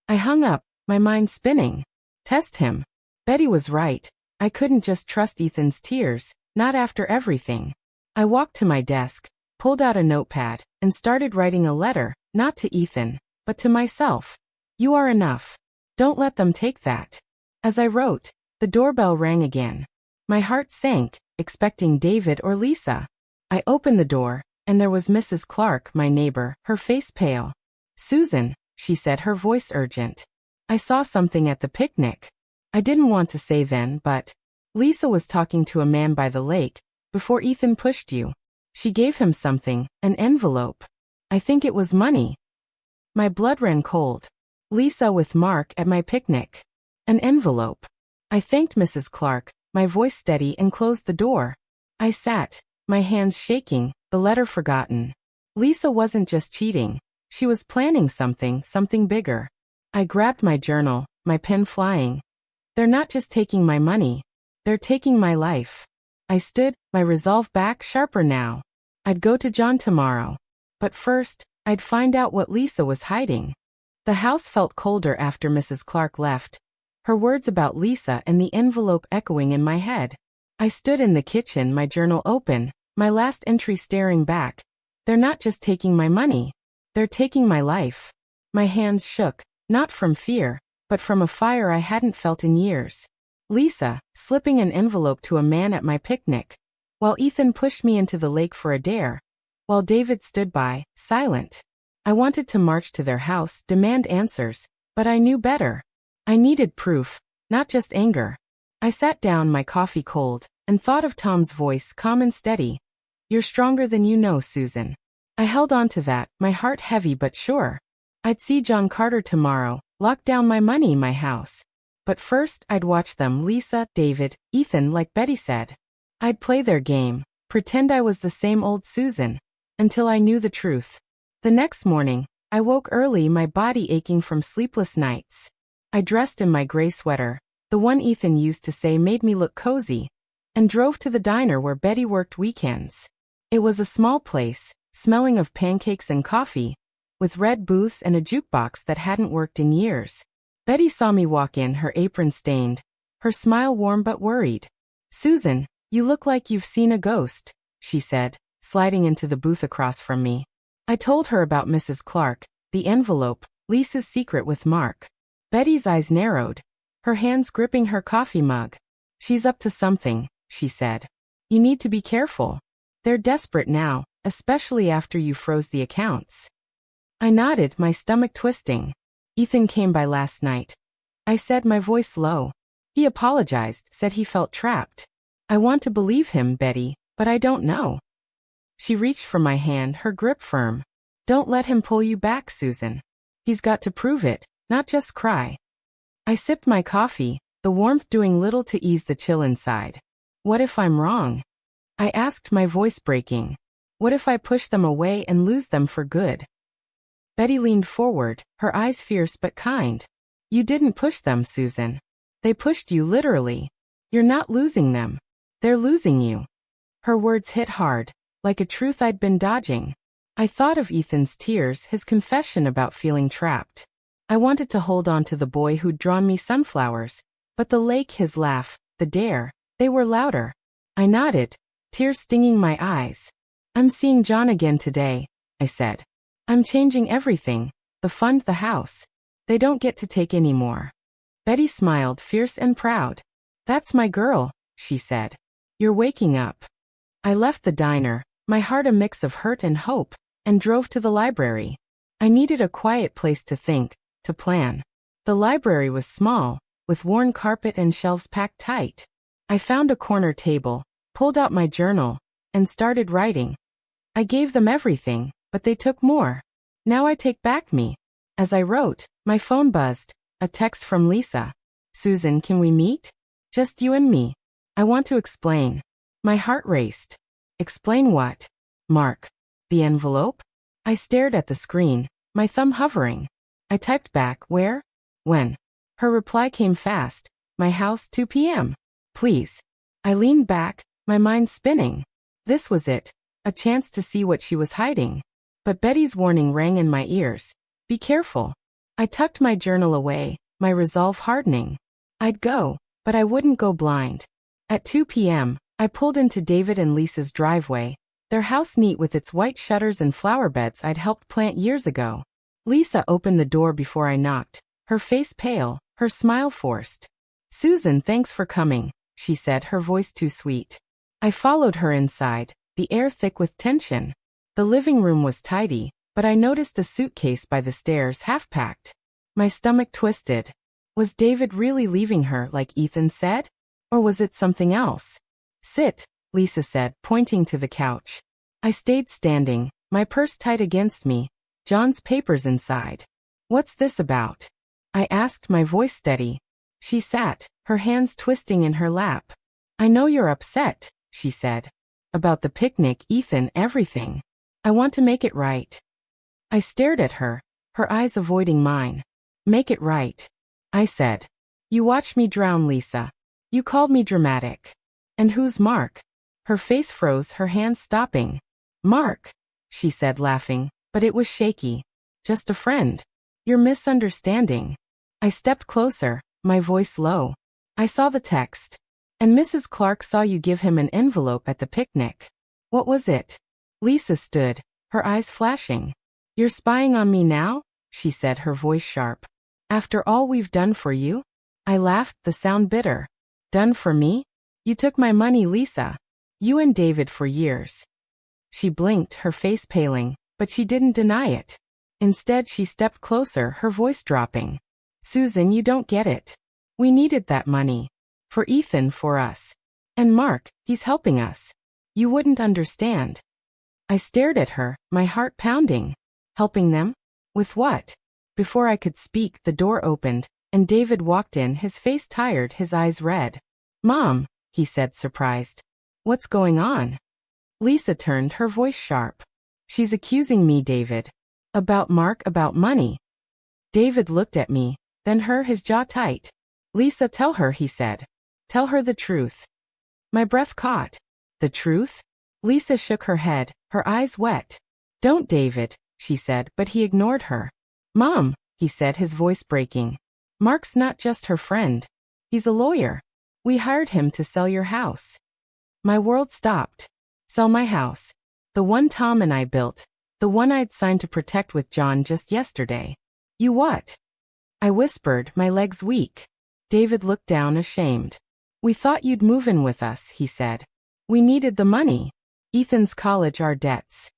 I hung up, my mind spinning. Test him. Betty was right. I couldn't just trust Ethan's tears, not after everything. I walked to my desk, pulled out a notepad, and started writing a letter, not to Ethan, but to myself. You are enough. Don't let them take that. As I wrote, the doorbell rang again. My heart sank, expecting David or Lisa. I opened the door, and there was Mrs. Clark, my neighbor, her face pale. Susan, she said, her voice urgent. I saw something at the picnic. I didn't want to say then, but Lisa was talking to a man by the lake, before Ethan pushed you. She gave him something, an envelope. I think it was money. My blood ran cold. Lisa with Mark at my picnic. An envelope. I thanked Mrs. Clark, my voice steady, and closed the door. I sat, my hands shaking, the letter forgotten. Lisa wasn't just cheating. She was planning something bigger. I grabbed my journal, my pen flying. They're not just taking my money. They're taking my life. I stood, my resolve back sharper now. I'd go to John tomorrow. But first, I'd find out what Lisa was hiding. The house felt colder after Mrs. Clark left. Her words about Lisa and the envelope echoing in my head. I stood in the kitchen, my journal open, my last entry staring back. They're not just taking my money. They're taking my life. My hands shook, not from fear, but from a fire I hadn't felt in years. Lisa, slipping an envelope to a man at my picnic. While Ethan pushed me into the lake for a dare. While David stood by, silent. I wanted to march to their house, demand answers, but I knew better. I needed proof, not just anger. I sat down, my coffee cold, and thought of Tom's voice, calm and steady. You're stronger than you know, Susan. I held on to that, my heart heavy but sure. I'd see John Carter tomorrow, lock down my money, my house. But first, I'd watch them, Lisa, David, Ethan, like Betty said. I'd play their game, pretend I was the same old Susan, until I knew the truth. The next morning, I woke early, my body aching from sleepless nights. I dressed in my gray sweater, the one Ethan used to say made me look cozy, and drove to the diner where Betty worked weekends. It was a small place, smelling of pancakes and coffee, with red booths and a jukebox that hadn't worked in years. Betty saw me walk in, her apron stained, her smile warm but worried. "Susan, you look like you've seen a ghost," she said, sliding into the booth across from me. I told her about Mrs. Clark, the envelope, Lisa's secret with Mark. Betty's eyes narrowed, her hands gripping her coffee mug. "She's up to something," she said. "You need to be careful. They're desperate now, especially after you froze the accounts." I nodded, my stomach twisting. "Ethan came by last night," I said, my voice low. "He apologized, said he felt trapped. I want to believe him, Betty, but I don't know." She reached for my hand, her grip firm. "Don't let him pull you back, Susan. He's got to prove it, not just cry." I sipped my coffee, the warmth doing little to ease the chill inside. "What if I'm wrong?" I asked, my voice breaking. "What if I push them away and lose them for good?" Betty leaned forward, her eyes fierce but kind. "You didn't push them, Susan. They pushed you literally. You're not losing them. They're losing you." Her words hit hard, like a truth I'd been dodging. I thought of Ethan's tears, his confession about feeling trapped. I wanted to hold on to the boy who'd drawn me sunflowers, but the lake, his laugh, the dare, they were louder. I nodded, tears stinging my eyes. "I'm seeing John again today," I said. "I'm changing everything, the fund, the house. They don't get to take any more." Betty smiled, fierce and proud. "That's my girl," she said. "You're waking up." I left the diner, my heart a mix of hurt and hope, and drove to the library. I needed a quiet place to think, to plan. The library was small, with worn carpet and shelves packed tight. I found a corner table, pulled out my journal, and started writing. I gave them everything, but they took more. Now I take back me. As I wrote, my phone buzzed, a text from Lisa. "Susan, can we meet? Just you and me. I want to explain." My heart raced. "Explain what?" "Mark. The envelope?" I stared at the screen, my thumb hovering. I typed back, "Where? When?" Her reply came fast. "My house, 2 p.m. Please." I leaned back, my mind spinning. This was it, a chance to see what she was hiding. But Betty's warning rang in my ears. "Be careful." I tucked my journal away, my resolve hardening. I'd go, but I wouldn't go blind. At 2 p.m., I pulled into David and Lisa's driveway, their house neat with its white shutters and flower beds I'd helped plant years ago. Lisa opened the door before I knocked, her face pale, her smile forced. "Susan, thanks for coming," she said, her voice too sweet. I followed her inside, the air thick with tension. The living room was tidy, but I noticed a suitcase by the stairs, half-packed. My stomach twisted. Was David really leaving her like Ethan said? Or was it something else? "Sit," Lisa said, pointing to the couch. I stayed standing, my purse tight against me, John's papers inside. "What's this about?" I asked, my voice steady. She sat, her hands twisting in her lap. "I know you're upset," she said. "About the picnic, Ethan, everything. I want to make it right." I stared at her, her eyes avoiding mine. "Make it right," I said. "You watched me drown, Lisa. You called me dramatic. And who's Mark?" Her face froze, her hands stopping. "Mark," she said, laughing, but it was shaky. "Just a friend. You're misunderstanding." I stepped closer, my voice low. "I saw the text. And Mrs. Clark saw you give him an envelope at the picnic. What was it?" Lisa stood, her eyes flashing. "You're spying on me now?" she said, her voice sharp. "After all we've done for you?" I laughed, the sound bitter. "Done for me? You took my money, Lisa. You and David for years." She blinked, her face paling, but she didn't deny it. Instead, she stepped closer, her voice dropping. "Susan, you don't get it. We needed that money. For Ethan, for us. And Mark, he's helping us. You wouldn't understand." I stared at her, my heart pounding. Helping them? With what? Before I could speak, the door opened, and David walked in, his face tired, his eyes red. "Mom," he said, surprised. "What's going on?" Lisa turned, her voice sharp. "She's accusing me, David. About Mark, about money." David looked at me, then her, his jaw tight. "Lisa, tell her," he said. "Tell her the truth." My breath caught. "The truth?" Lisa shook her head, her eyes wet. "Don't, David. she said, but he ignored her. Mom, he said, his voice breaking. Mark's not just her friend. He's a lawyer. We hired him to sell your house. My world stopped. Sell my house. The one Tom and I built. The one I'd signed to protect with John just yesterday. You what? I whispered, my legs weak. David looked down ashamed. We thought you'd move in with us, he said. We needed the money. Ethan's college, our debts.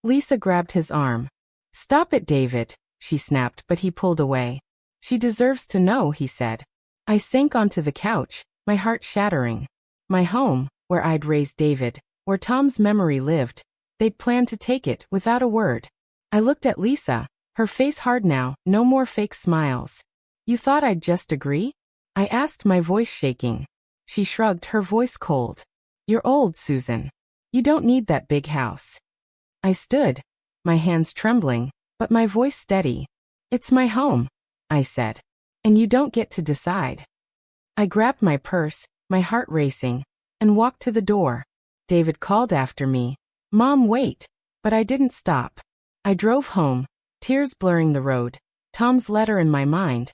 Lisa grabbed his arm. Stop it, David, she snapped, but he pulled away. She deserves to know, he said. I sank onto the couch, my heart shattering. My home, where I'd raised David, where Tom's memory lived, they'd planned to take it without a word. I looked at Lisa, her face hard now, no more fake smiles. You thought I'd just agree? I asked, my voice shaking. She shrugged, her voice cold. You're old, Susan. You don't need that big house. I stood, my hands trembling, but my voice steady. It's my home, I said. And you don't get to decide. I grabbed my purse, my heart racing, and walked to the door. David called after me. Mom, wait. But I didn't stop. I drove home, tears blurring the road, Tom's letter in my mind.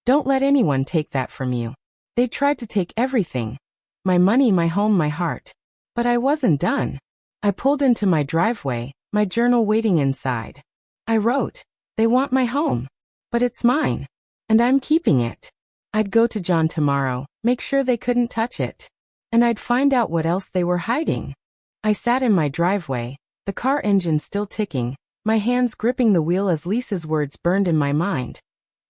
Don't let anyone take that from you. They tried to take everything. My money, my home, my heart. But I wasn't done. I pulled into my driveway, my journal waiting inside. I wrote, they want my home. But it's mine. And I'm keeping it. I'd go to John tomorrow, make sure they couldn't touch it. And I'd find out what else they were hiding. I sat in my driveway, the car engine still ticking, my hands gripping the wheel as Lisa's words burned in my mind.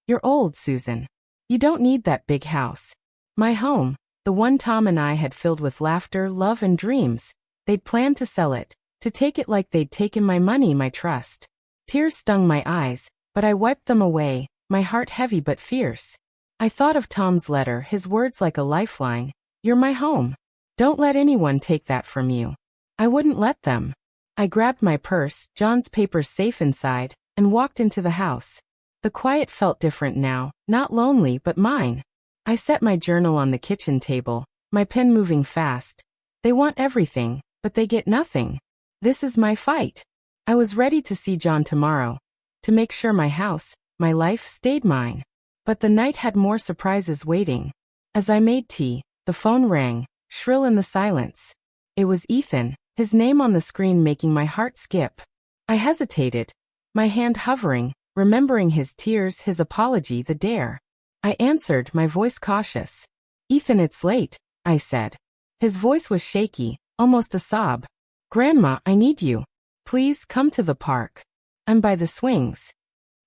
You're old, Susan. You don't need that big house. My home, the one Tom and I had filled with laughter, love, and dreams. They'd planned to sell it, to take it like they'd taken my money, my trust. Tears stung my eyes, but I wiped them away, my heart heavy but fierce. I thought of Tom's letter, his words like a lifeline. You're my home. Don't let anyone take that from you. I wouldn't let them. I grabbed my purse, John's papers safe inside, and walked into the house. The quiet felt different now, not lonely but mine. I set my journal on the kitchen table, my pen moving fast. They want everything, but they get nothing. This is my fight. I was ready to see John tomorrow, to make sure my house, my life stayed mine. But the night had more surprises waiting. As I made tea, the phone rang, shrill in the silence. It was Ethan, his name on the screen making my heart skip. I hesitated, my hand hovering, remembering his tears, his apology, the dare. I answered, my voice cautious. Ethan, it's late, I said. His voice was shaky, almost a sob. Grandma, I need you. Please come to the park. I'm by the swings.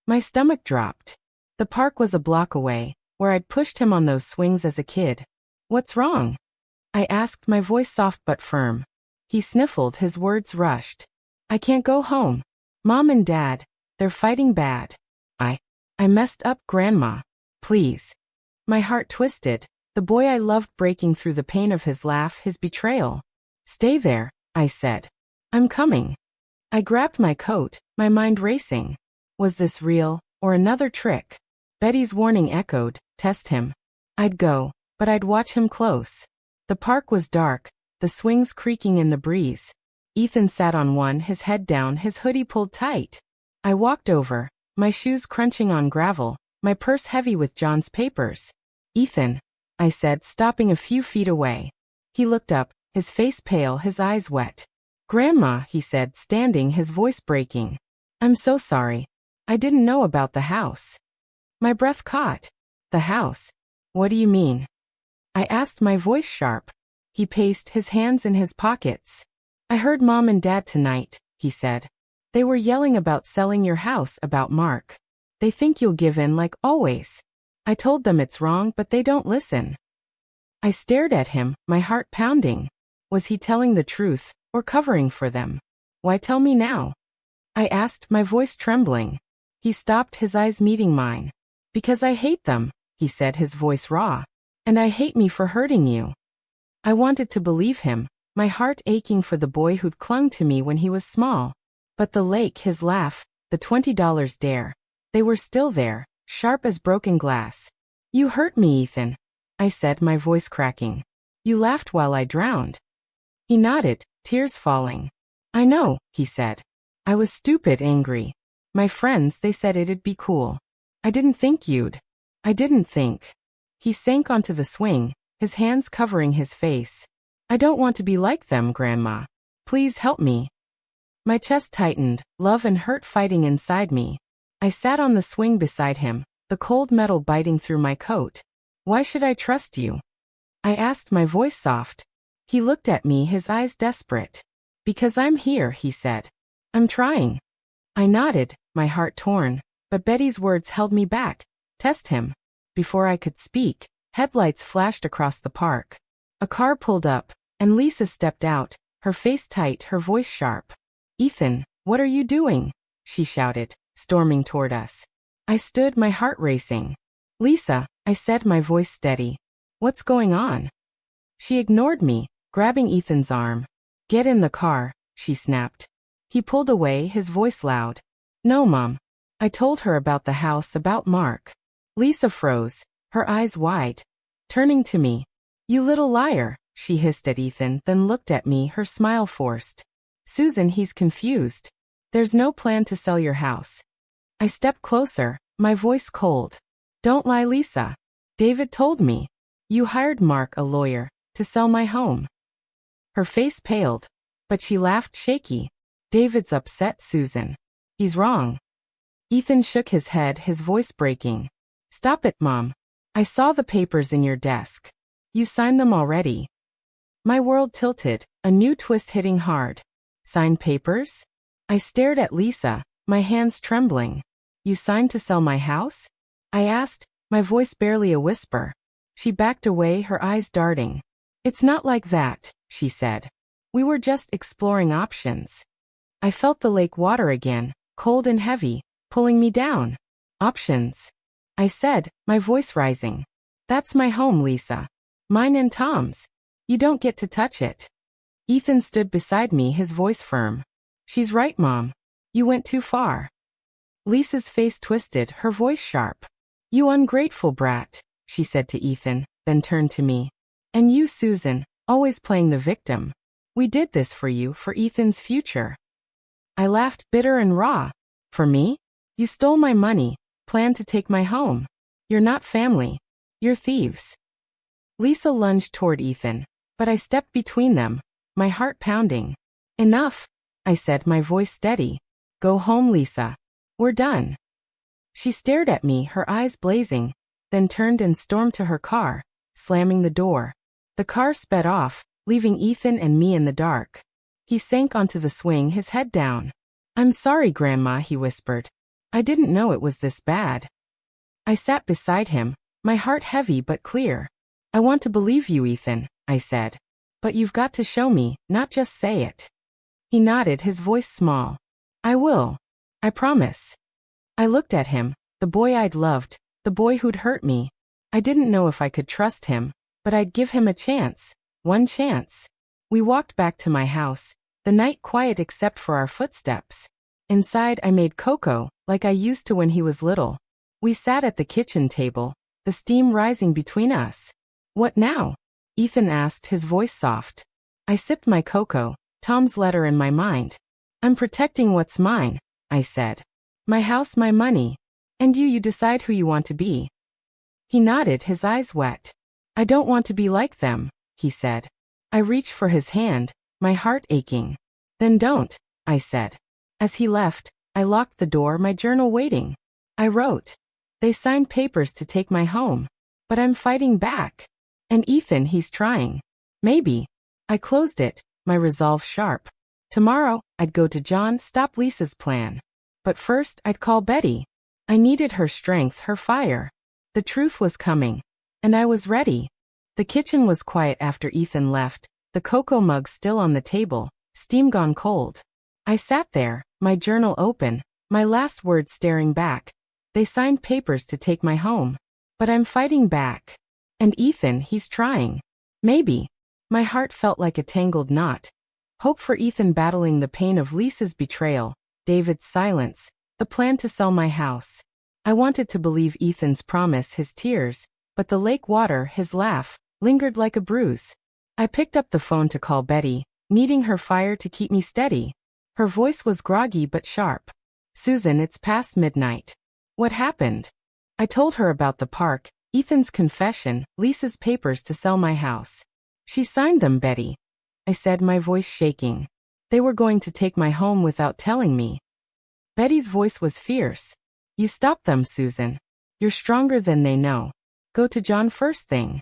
My stomach dropped. The park was a block away, where I'd pushed him on those swings as a kid. What's wrong? I asked, my voice soft but firm. He sniffled, his words rushed. I can't go home. Mom and Dad, they're fighting bad. I messed up, Grandma. Please. My heart twisted, the boy I loved breaking through the pain of his laugh, his betrayal. Stay there, I said. I'm coming. I grabbed my coat, my mind racing. Was this real, or another trick? Betty's warning echoed, test him. I'd go, but I'd watch him close. The park was dark, the swings creaking in the breeze. Ethan sat on one, his head down, his hoodie pulled tight. I walked over, my shoes crunching on gravel, my purse heavy with John's papers. Ethan, I said, stopping a few feet away. He looked up, his face pale, his eyes wet. Grandma, he said, standing, his voice breaking. I'm so sorry. I didn't know about the house. My breath caught. The house? What do you mean? I asked, my voice sharp. He paced, his hands in his pockets. I heard Mom and Dad tonight, he said. They were yelling about selling your house, about Mark. They think you'll give in like always. I told them it's wrong, but they don't listen. I stared at him, my heart pounding. Was he telling the truth, or covering for them? Why tell me now? I asked, my voice trembling. He stopped, his eyes meeting mine. Because I hate them, he said, his voice raw. And I hate me for hurting you. I wanted to believe him, my heart aching for the boy who'd clung to me when he was small. But the lake, his laugh, the $20 dare, they were still there, sharp as broken glass. You hurt me, Ethan, I said, my voice cracking. You laughed while I drowned. He nodded, tears falling. I know, he said. I was stupid, angry. My friends, they said it'd be cool. I didn't think you'd. I didn't think. He sank onto the swing, his hands covering his face. I don't want to be like them, Grandma. Please help me. My chest tightened, love and hurt fighting inside me. I sat on the swing beside him, the cold metal biting through my coat. Why should I trust you? I asked, my voice soft. He looked at me, his eyes desperate. Because I'm here, he said. I'm trying. I nodded, my heart torn, but Betty's words held me back. Test him. Before I could speak, headlights flashed across the park. A car pulled up, and Lisa stepped out, her face tight, her voice sharp. Ethan, what are you doing? She shouted, storming toward us. I stood, my heart racing. Lisa, I said, my voice steady. What's going on? She ignored me, grabbing Ethan's arm. Get in the car, she snapped. He pulled away, his voice loud. No, Mom. I told her about the house, about Mark. Lisa froze, her eyes wide. Turning to me. You little liar, she hissed at Ethan, then looked at me, her smile forced. Susan, he's confused. There's no plan to sell your house. I stepped closer, my voice cold. Don't lie, Lisa. David told me. You hired Mark, a lawyer, to sell my home. Her face paled, but she laughed shaky. David's upset, Susan. He's wrong. Ethan shook his head, his voice breaking. Stop it, Mom. I saw the papers in your desk. You signed them already. My world tilted, a new twist hitting hard. Signed papers? I stared at Lisa, my hands trembling. You signed to sell my house? I asked, my voice barely a whisper. She backed away, her eyes darting. It's not like that, she said. We were just exploring options. I felt the lake water again, cold and heavy, pulling me down. Options. I said, my voice rising. That's my home, Lisa. Mine and Tom's. You don't get to touch it. Ethan stood beside me, his voice firm. She's right, Mom. You went too far. Lisa's face twisted, her voice sharp. You ungrateful brat, she said to Ethan, then turned to me. And you, Susan, always playing the victim. We did this for you, for Ethan's future. I laughed, bitter and raw. For me? You stole my money, planned to take my home. You're not family. You're thieves. Lisa lunged toward Ethan, but I stepped between them, my heart pounding. Enough, I said, my voice steady. Go home, Lisa. We're done. She stared at me, her eyes blazing, then turned and stormed to her car, slamming the door. The car sped off, leaving Ethan and me in the dark. He sank onto the swing, his head down. I'm sorry, Grandma, he whispered. I didn't know it was this bad. I sat beside him, my heart heavy but clear. I want to believe you, Ethan, I said. But you've got to show me, not just say it. He nodded, his voice small. I will. I promise. I looked at him, the boy I'd loved, the boy who'd hurt me. I didn't know if I could trust him, but I'd give him a chance, one chance. We walked back to my house, the night quiet except for our footsteps. Inside I made cocoa, like I used to when he was little. We sat at the kitchen table, the steam rising between us. What now? Ethan asked, his voice soft. I sipped my cocoa, Tom's letter in my mind. I'm protecting what's mine, I said. My house, my money. And you decide who you want to be. He nodded, his eyes wet. I don't want to be like them, he said. I reached for his hand, my heart aching. Then don't, I said. As he left, I locked the door, my journal waiting. I wrote. They signed papers to take my home. But I'm fighting back. And Ethan, he's trying. Maybe. I closed it, my resolve sharp. Tomorrow, I'd go to John, stop Lisa's plan. But first, I'd call Betty. I needed her strength, her fire. The truth was coming. And I was ready. The kitchen was quiet after Ethan left, the cocoa mug still on the table, steam gone cold. I sat there, my journal open, my last words staring back. They signed papers to take my home. But I'm fighting back. And Ethan, he's trying. Maybe. My heart felt like a tangled knot. Hope for Ethan battling the pain of Lisa's betrayal, David's silence, the plan to sell my house. I wanted to believe Ethan's promise, his tears, but the lake water, his laugh, lingered like a bruise. I picked up the phone to call Betty, needing her fire to keep me steady. Her voice was groggy but sharp. Susan, it's past midnight. What happened? I told her about the park, Ethan's confession, Lisa's papers to sell my house. She signed them, Betty, I said, my voice shaking. They were going to take my home without telling me. Betty's voice was fierce. You stopped them, Susan. You're stronger than they know. Go to John first thing.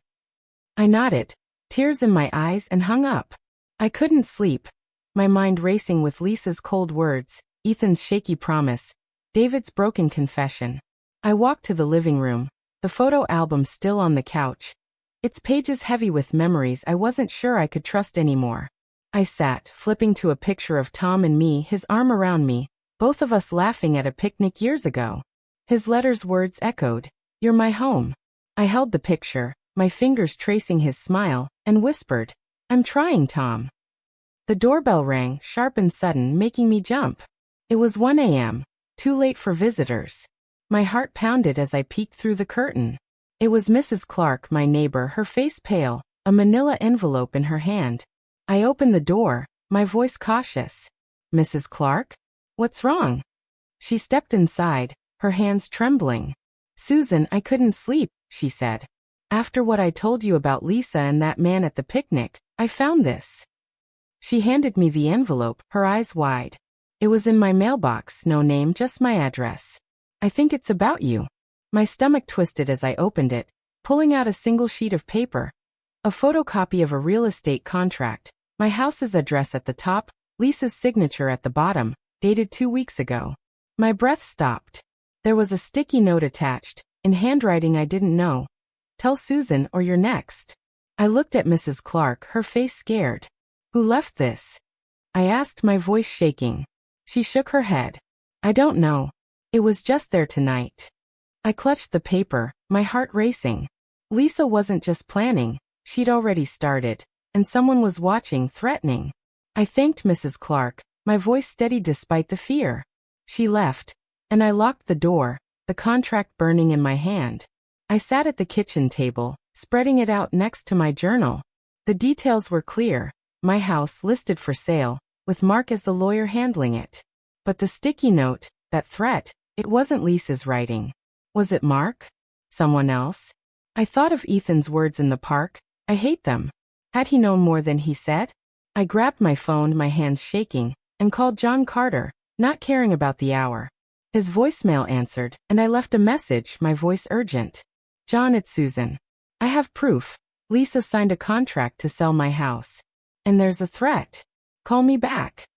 I nodded, tears in my eyes, and hung up. I couldn't sleep, my mind racing with Lisa's cold words, Ethan's shaky promise, David's broken confession. I walked to the living room, the photo album still on the couch, its pages heavy with memories I wasn't sure I could trust anymore. I sat, flipping to a picture of Tom and me, his arm around me, both of us laughing at a picnic years ago. His letters' words echoed, "You're my home." I held the picture, my fingers tracing his smile, and whispered, "I'm trying, Tom." The doorbell rang, sharp and sudden, making me jump. It was 1 a.m., too late for visitors. My heart pounded as I peeked through the curtain. It was Mrs. Clark, my neighbor, her face pale, a manila envelope in her hand. I opened the door, my voice cautious. "Mrs. Clark? What's wrong?" She stepped inside, her hands trembling. "Susan, I couldn't sleep," she said. "After what I told you about Lisa and that man at the picnic, I found this." She handed me the envelope, her eyes wide. It was in my mailbox, no name, just my address. "I think it's about you." My stomach twisted as I opened it, pulling out a single sheet of paper. A photocopy of a real estate contract, my house's address at the top, Lisa's signature at the bottom, dated 2 weeks ago. My breath stopped. There was a sticky note attached, in handwriting I didn't know. "Tell Susan or you're next." I looked at Mrs. Clark, her face scared. "Who left this?" I asked, my voice shaking. She shook her head. "I don't know. It was just there tonight." I clutched the paper, my heart racing. Lisa wasn't just planning, she'd already started, and someone was watching, threatening. I thanked Mrs. Clark, my voice steady despite the fear. She left, and I locked the door, the contract burning in my hand. I sat at the kitchen table, spreading it out next to my journal. The details were clear, my house listed for sale, with Mark as the lawyer handling it. But the sticky note, that threat, it wasn't Lisa's writing. Was it Mark? Someone else? I thought of Ethan's words in the park, "I hate them." Had he known more than he said? I grabbed my phone, my hands shaking, and called John Carter, not caring about the hour. His voicemail answered, and I left a message, my voice urgent. "John, it's Susan. I have proof. Lisa signed a contract to sell my house. And there's a threat. Call me back."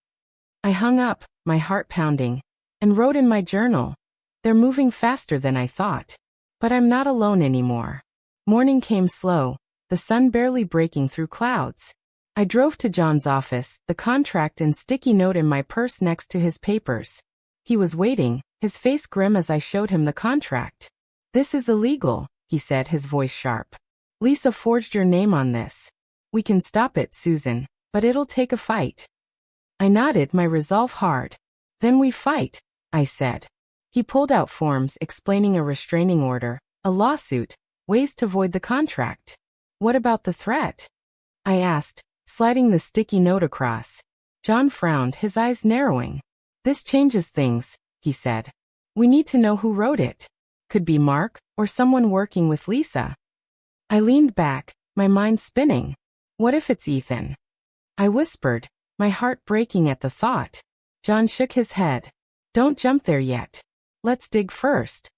I hung up, my heart pounding, and wrote in my journal, "They're moving faster than I thought. But I'm not alone anymore." Morning came slow, the sun barely breaking through clouds. I drove to John's office, the contract and sticky note in my purse next to his papers. He was waiting, his face grim as I showed him the contract. "This is illegal," he said, his voice sharp. "Lisa forged your name on this. We can stop it, Susan, but it'll take a fight." I nodded, my resolve hard. "Then we fight," I said. He pulled out forms explaining a restraining order, a lawsuit, ways to void the contract. "What about the threat?" I asked, sliding the sticky note across. John frowned, his eyes narrowing. "This changes things," he said. "We need to know who wrote it. Could be Mark, or someone working with Lisa." I leaned back, my mind spinning. What if it's Ethan? I whispered, my heart breaking at the thought. John shook his head. "Don't jump there yet. Let's dig first."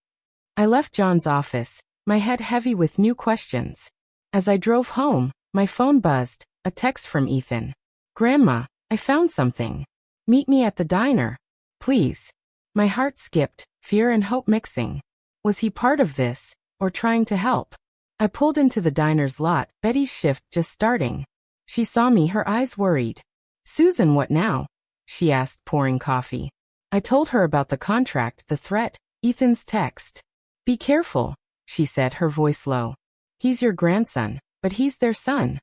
I left John's office, my head heavy with new questions. As I drove home, my phone buzzed, a text from Ethan. "Grandma, I found something. Meet me at the diner. Please." My heart skipped, fear and hope mixing. Was he part of this, or trying to help? I pulled into the diner's lot, Betty's shift just starting. She saw me, her eyes worried. "Susan, what now?" she asked, pouring coffee. I told her about the contract, the threat, Ethan's text. "Be careful," she said, her voice low. "He's your grandson, but he's their son."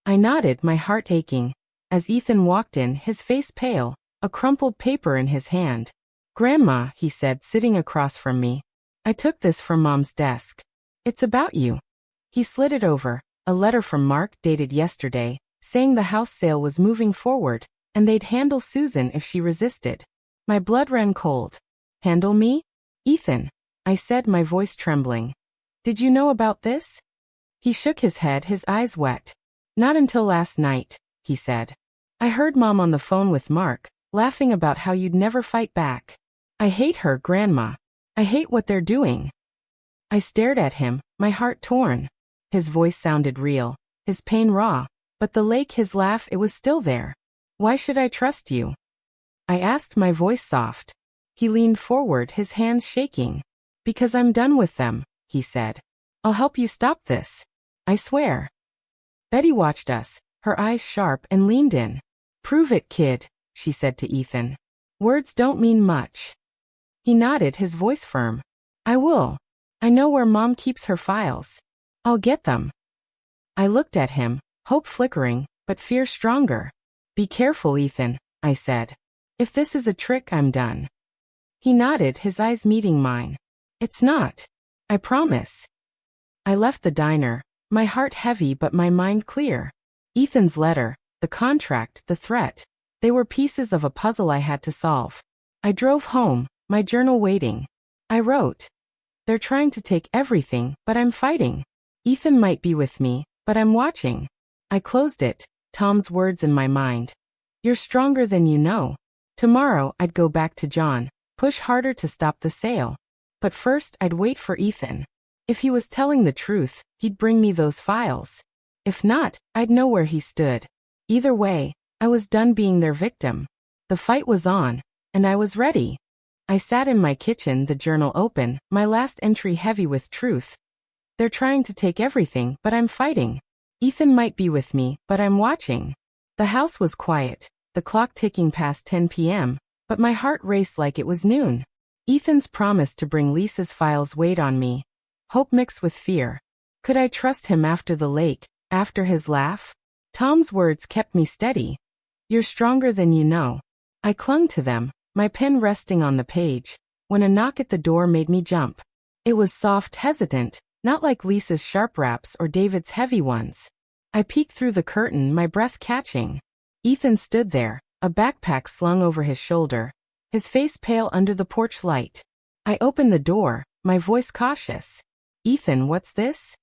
I nodded, my heart aching. As Ethan walked in, his face pale, a crumpled paper in his hand. "Grandma," he said, sitting across from me. "I took this from Mom's desk. It's about you." He slid it over, a letter from Mark dated yesterday, saying the house sale was moving forward, and they'd handle Susan if she resisted. My blood ran cold. Handle me? Ethan, I said, my voice trembling. Did you know about this? He shook his head, his eyes wet. Not until last night, he said. I heard Mom on the phone with Mark, laughing about how you'd never fight back. I hate her, Grandma. I hate what they're doing. I stared at him, my heart torn. His voice sounded real, his pain raw, but the lake, his laugh, it was still there. Why should I trust you? I asked, my voice soft. He leaned forward, his hands shaking. Because I'm done with them, he said. I'll help you stop this. I swear. Betty watched us, her eyes sharp, and leaned in. Prove it, kid, she said to Ethan. Words don't mean much. He nodded, his voice firm. I will. I know where Mom keeps her files. I'll get them. I looked at him, hope flickering, but fear stronger. Be careful, Ethan, I said. If this is a trick, I'm done. He nodded, his eyes meeting mine. It's not. I promise. I left the diner, my heart heavy but my mind clear. Ethan's letter, the contract, the threat. They were pieces of a puzzle I had to solve. I drove home, my journal waiting. I wrote. They're trying to take everything, but I'm fighting. Ethan might be with me, but I'm watching. I closed it, Tom's words in my mind. You're stronger than you know. Tomorrow I'd go back to John, push harder to stop the sale. But first I'd wait for Ethan. If he was telling the truth, he'd bring me those files. If not, I'd know where he stood. Either way, I was done being their victim. The fight was on, and I was ready. I sat in my kitchen, the journal open, my last entry heavy with truth. They're trying to take everything, but I'm fighting. Ethan might be with me, but I'm watching. The house was quiet, the clock ticking past 10 p.m., but my heart raced like it was noon. Ethan's promise to bring Lisa's files weighed on me. Hope mixed with fear. Could I trust him after the lake, after his laugh? Tom's words kept me steady. You're stronger than you know. I clung to them, my pen resting on the page, when a knock at the door made me jump. It was soft, hesitant, not like Lisa's sharp raps or David's heavy ones. I peeked through the curtain, my breath catching. Ethan stood there, a backpack slung over his shoulder, his face pale under the porch light. I opened the door, my voice cautious. Ethan, what's this?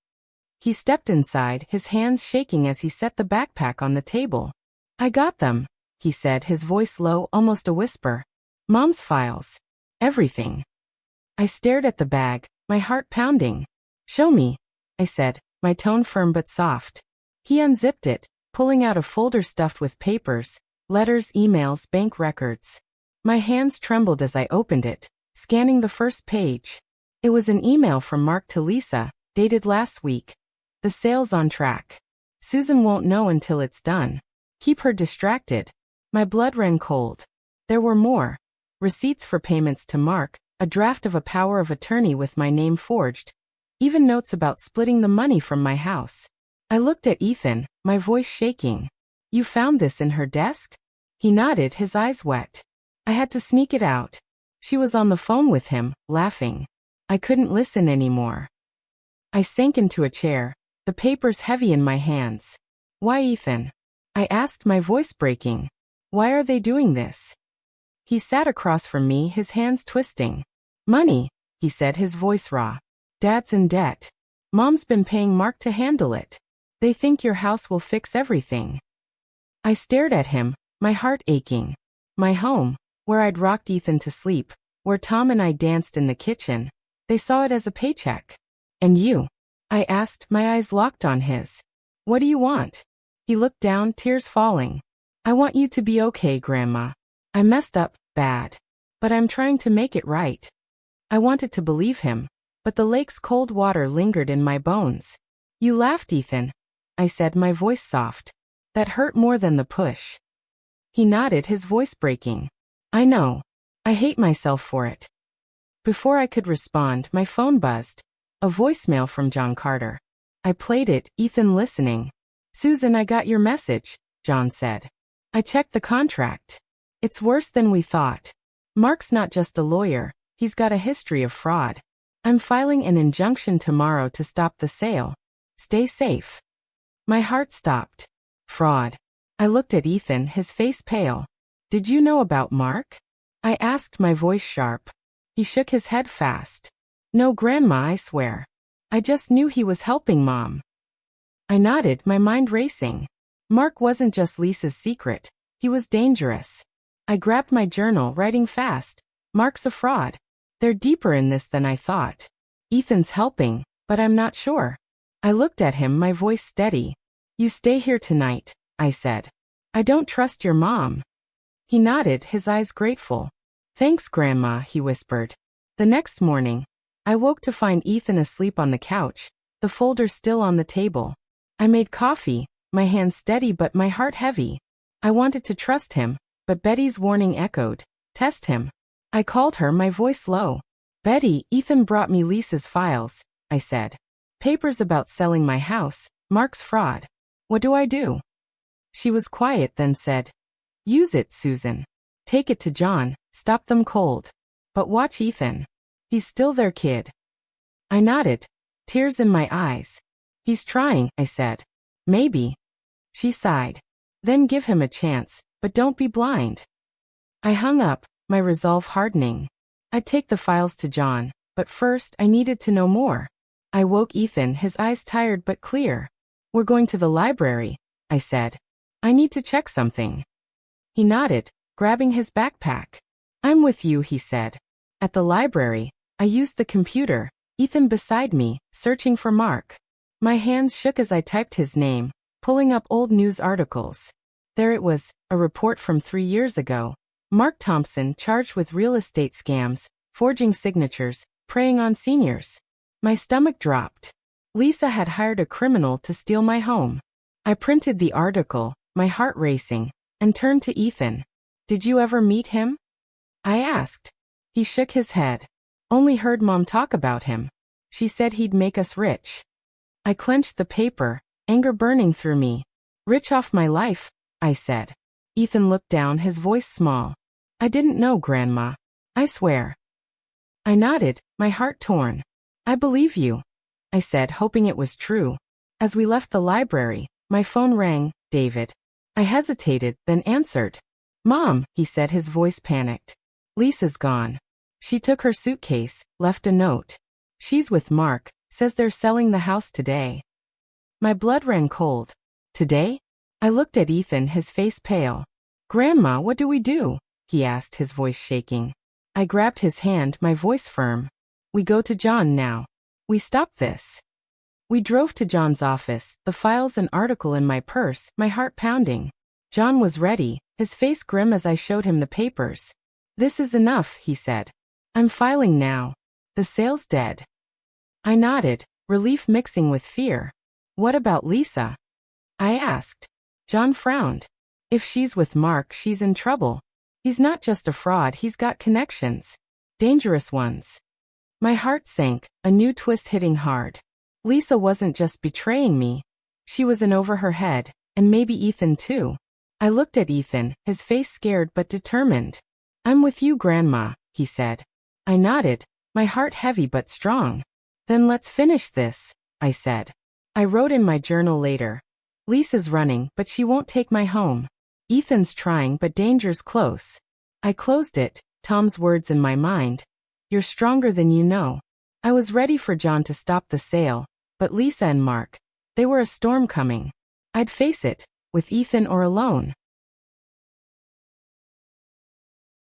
He stepped inside, his hands shaking as he set the backpack on the table. I got them, he said, his voice low, almost a whisper. Mom's files. Everything. I stared at the bag, my heart pounding. Show me, I said, my tone firm but soft. He unzipped it, pulling out a folder stuffed with papers, letters, emails, bank records. My hands trembled as I opened it, scanning the first page. It was an email from Mark to Lisa, dated last week. The sale's on track. Susan won't know until it's done. Keep her distracted. My blood ran cold. There were more. Receipts for payments to Mark, a draft of a power of attorney with my name forged. Even notes about splitting the money from my house. I looked at Ethan, my voice shaking. You found this in her desk? He nodded, his eyes wet. I had to sneak it out. She was on the phone with him, laughing. I couldn't listen anymore. I sank into a chair, the papers heavy in my hands. Why, Ethan? I asked, my voice breaking. Why are they doing this? He sat across from me, his hands twisting. Money, he said, his voice raw. Dad's in debt. Mom's been paying Mark to handle it. They think your house will fix everything. I stared at him, my heart aching. My home, where I'd rocked Ethan to sleep, where Tom and I danced in the kitchen. They saw it as a paycheck. And you? I asked, my eyes locked on his. What do you want? He looked down, tears falling. I want you to be okay, Grandma. I messed up, bad. But I'm trying to make it right. I wanted to believe him, but the lake's cold water lingered in my bones. You laughed, Ethan, I said, my voice soft. That hurt more than the push. He nodded, his voice breaking. I know. I hate myself for it. Before I could respond, my phone buzzed. A voicemail from John Carter. I played it, Ethan listening. Susan, I got your message, John said. I checked the contract. It's worse than we thought. Mark's not just a lawyer, he's got a history of fraud. I'm filing an injunction tomorrow to stop the sale. Stay safe. My heart stopped. Fraud. I looked at Ethan, his face pale. Did you know about Mark? I asked, my voice sharp. He shook his head fast. No, Grandma, I swear. I just knew he was helping Mom. I nodded, my mind racing. Mark wasn't just Lisa's secret. He was dangerous. I grabbed my journal, writing fast. Mark's a fraud. They're deeper in this than I thought. Ethan's helping, but I'm not sure. I looked at him, my voice steady. You stay here tonight, I said. I don't trust your mom. He nodded, his eyes grateful. Thanks, Grandma, he whispered. The next morning, I woke to find Ethan asleep on the couch, the folder still on the table. I made coffee, my hands steady but my heart heavy. I wanted to trust him, but Betty's warning echoed. Test him. I called her, my voice low. Betty, Ethan brought me Lisa's files, I said. Papers about selling my house, Mark's fraud. What do I do? She was quiet, then said, use it, Susan. Take it to John, stop them cold. But watch Ethan. He's still their kid. I nodded, tears in my eyes. He's trying, I said. Maybe. She sighed. Then give him a chance, but don't be blind. I hung up, my resolve hardening. I'd take the files to John, but first I needed to know more. I woke Ethan, his eyes tired but clear. We're going to the library, I said. I need to check something. He nodded, grabbing his backpack. I'm with you, he said. At the library, I used the computer, Ethan beside me, searching for Mark. My hands shook as I typed his name, pulling up old news articles. There it was, a report from 3 years ago. Mark Thompson charged with real estate scams, forging signatures, preying on seniors. My stomach dropped. Lisa had hired a criminal to steal my home. I printed the article, my heart racing, and turned to Ethan. Did you ever meet him? I asked. He shook his head. Only heard Mom talk about him. She said he'd make us rich. I clenched the paper, anger burning through me. Rich off my life, I said. Ethan looked down, his voice small. I didn't know, Grandma. I swear. I nodded, my heart torn. I believe you, I said, hoping it was true. As we left the library, my phone rang. David. I hesitated, then answered. Mom, he said, his voice panicked. Lisa's gone. She took her suitcase, left a note. She's with Mark, says they're selling the house today. My blood ran cold. Today? I looked at Ethan, his face pale. Grandma, what do we do? He asked, his voice shaking. I grabbed his hand, my voice firm. We go to John now. We stop this. We drove to John's office, the files and article in my purse, my heart pounding. John was ready, his face grim as I showed him the papers. This is enough, he said. I'm filing now. The sale's dead. I nodded, relief mixing with fear. What about Lisa? I asked. John frowned. If she's with Mark, she's in trouble. He's not just a fraud, he's got connections. Dangerous ones. My heart sank, a new twist hitting hard. Lisa wasn't just betraying me. She was in over her head, and maybe Ethan too. I looked at Ethan, his face scared but determined. I'm with you, Grandma, he said. I nodded, my heart heavy but strong. Then let's finish this, I said. I wrote in my journal later. Lisa's running, but she won't take my home. Ethan's trying, but danger's close. I closed it, Tom's words in my mind. You're stronger than you know. I was ready for John to stop the sale, but Lisa and Mark, they were a storm coming. I'd face it, with Ethan or alone.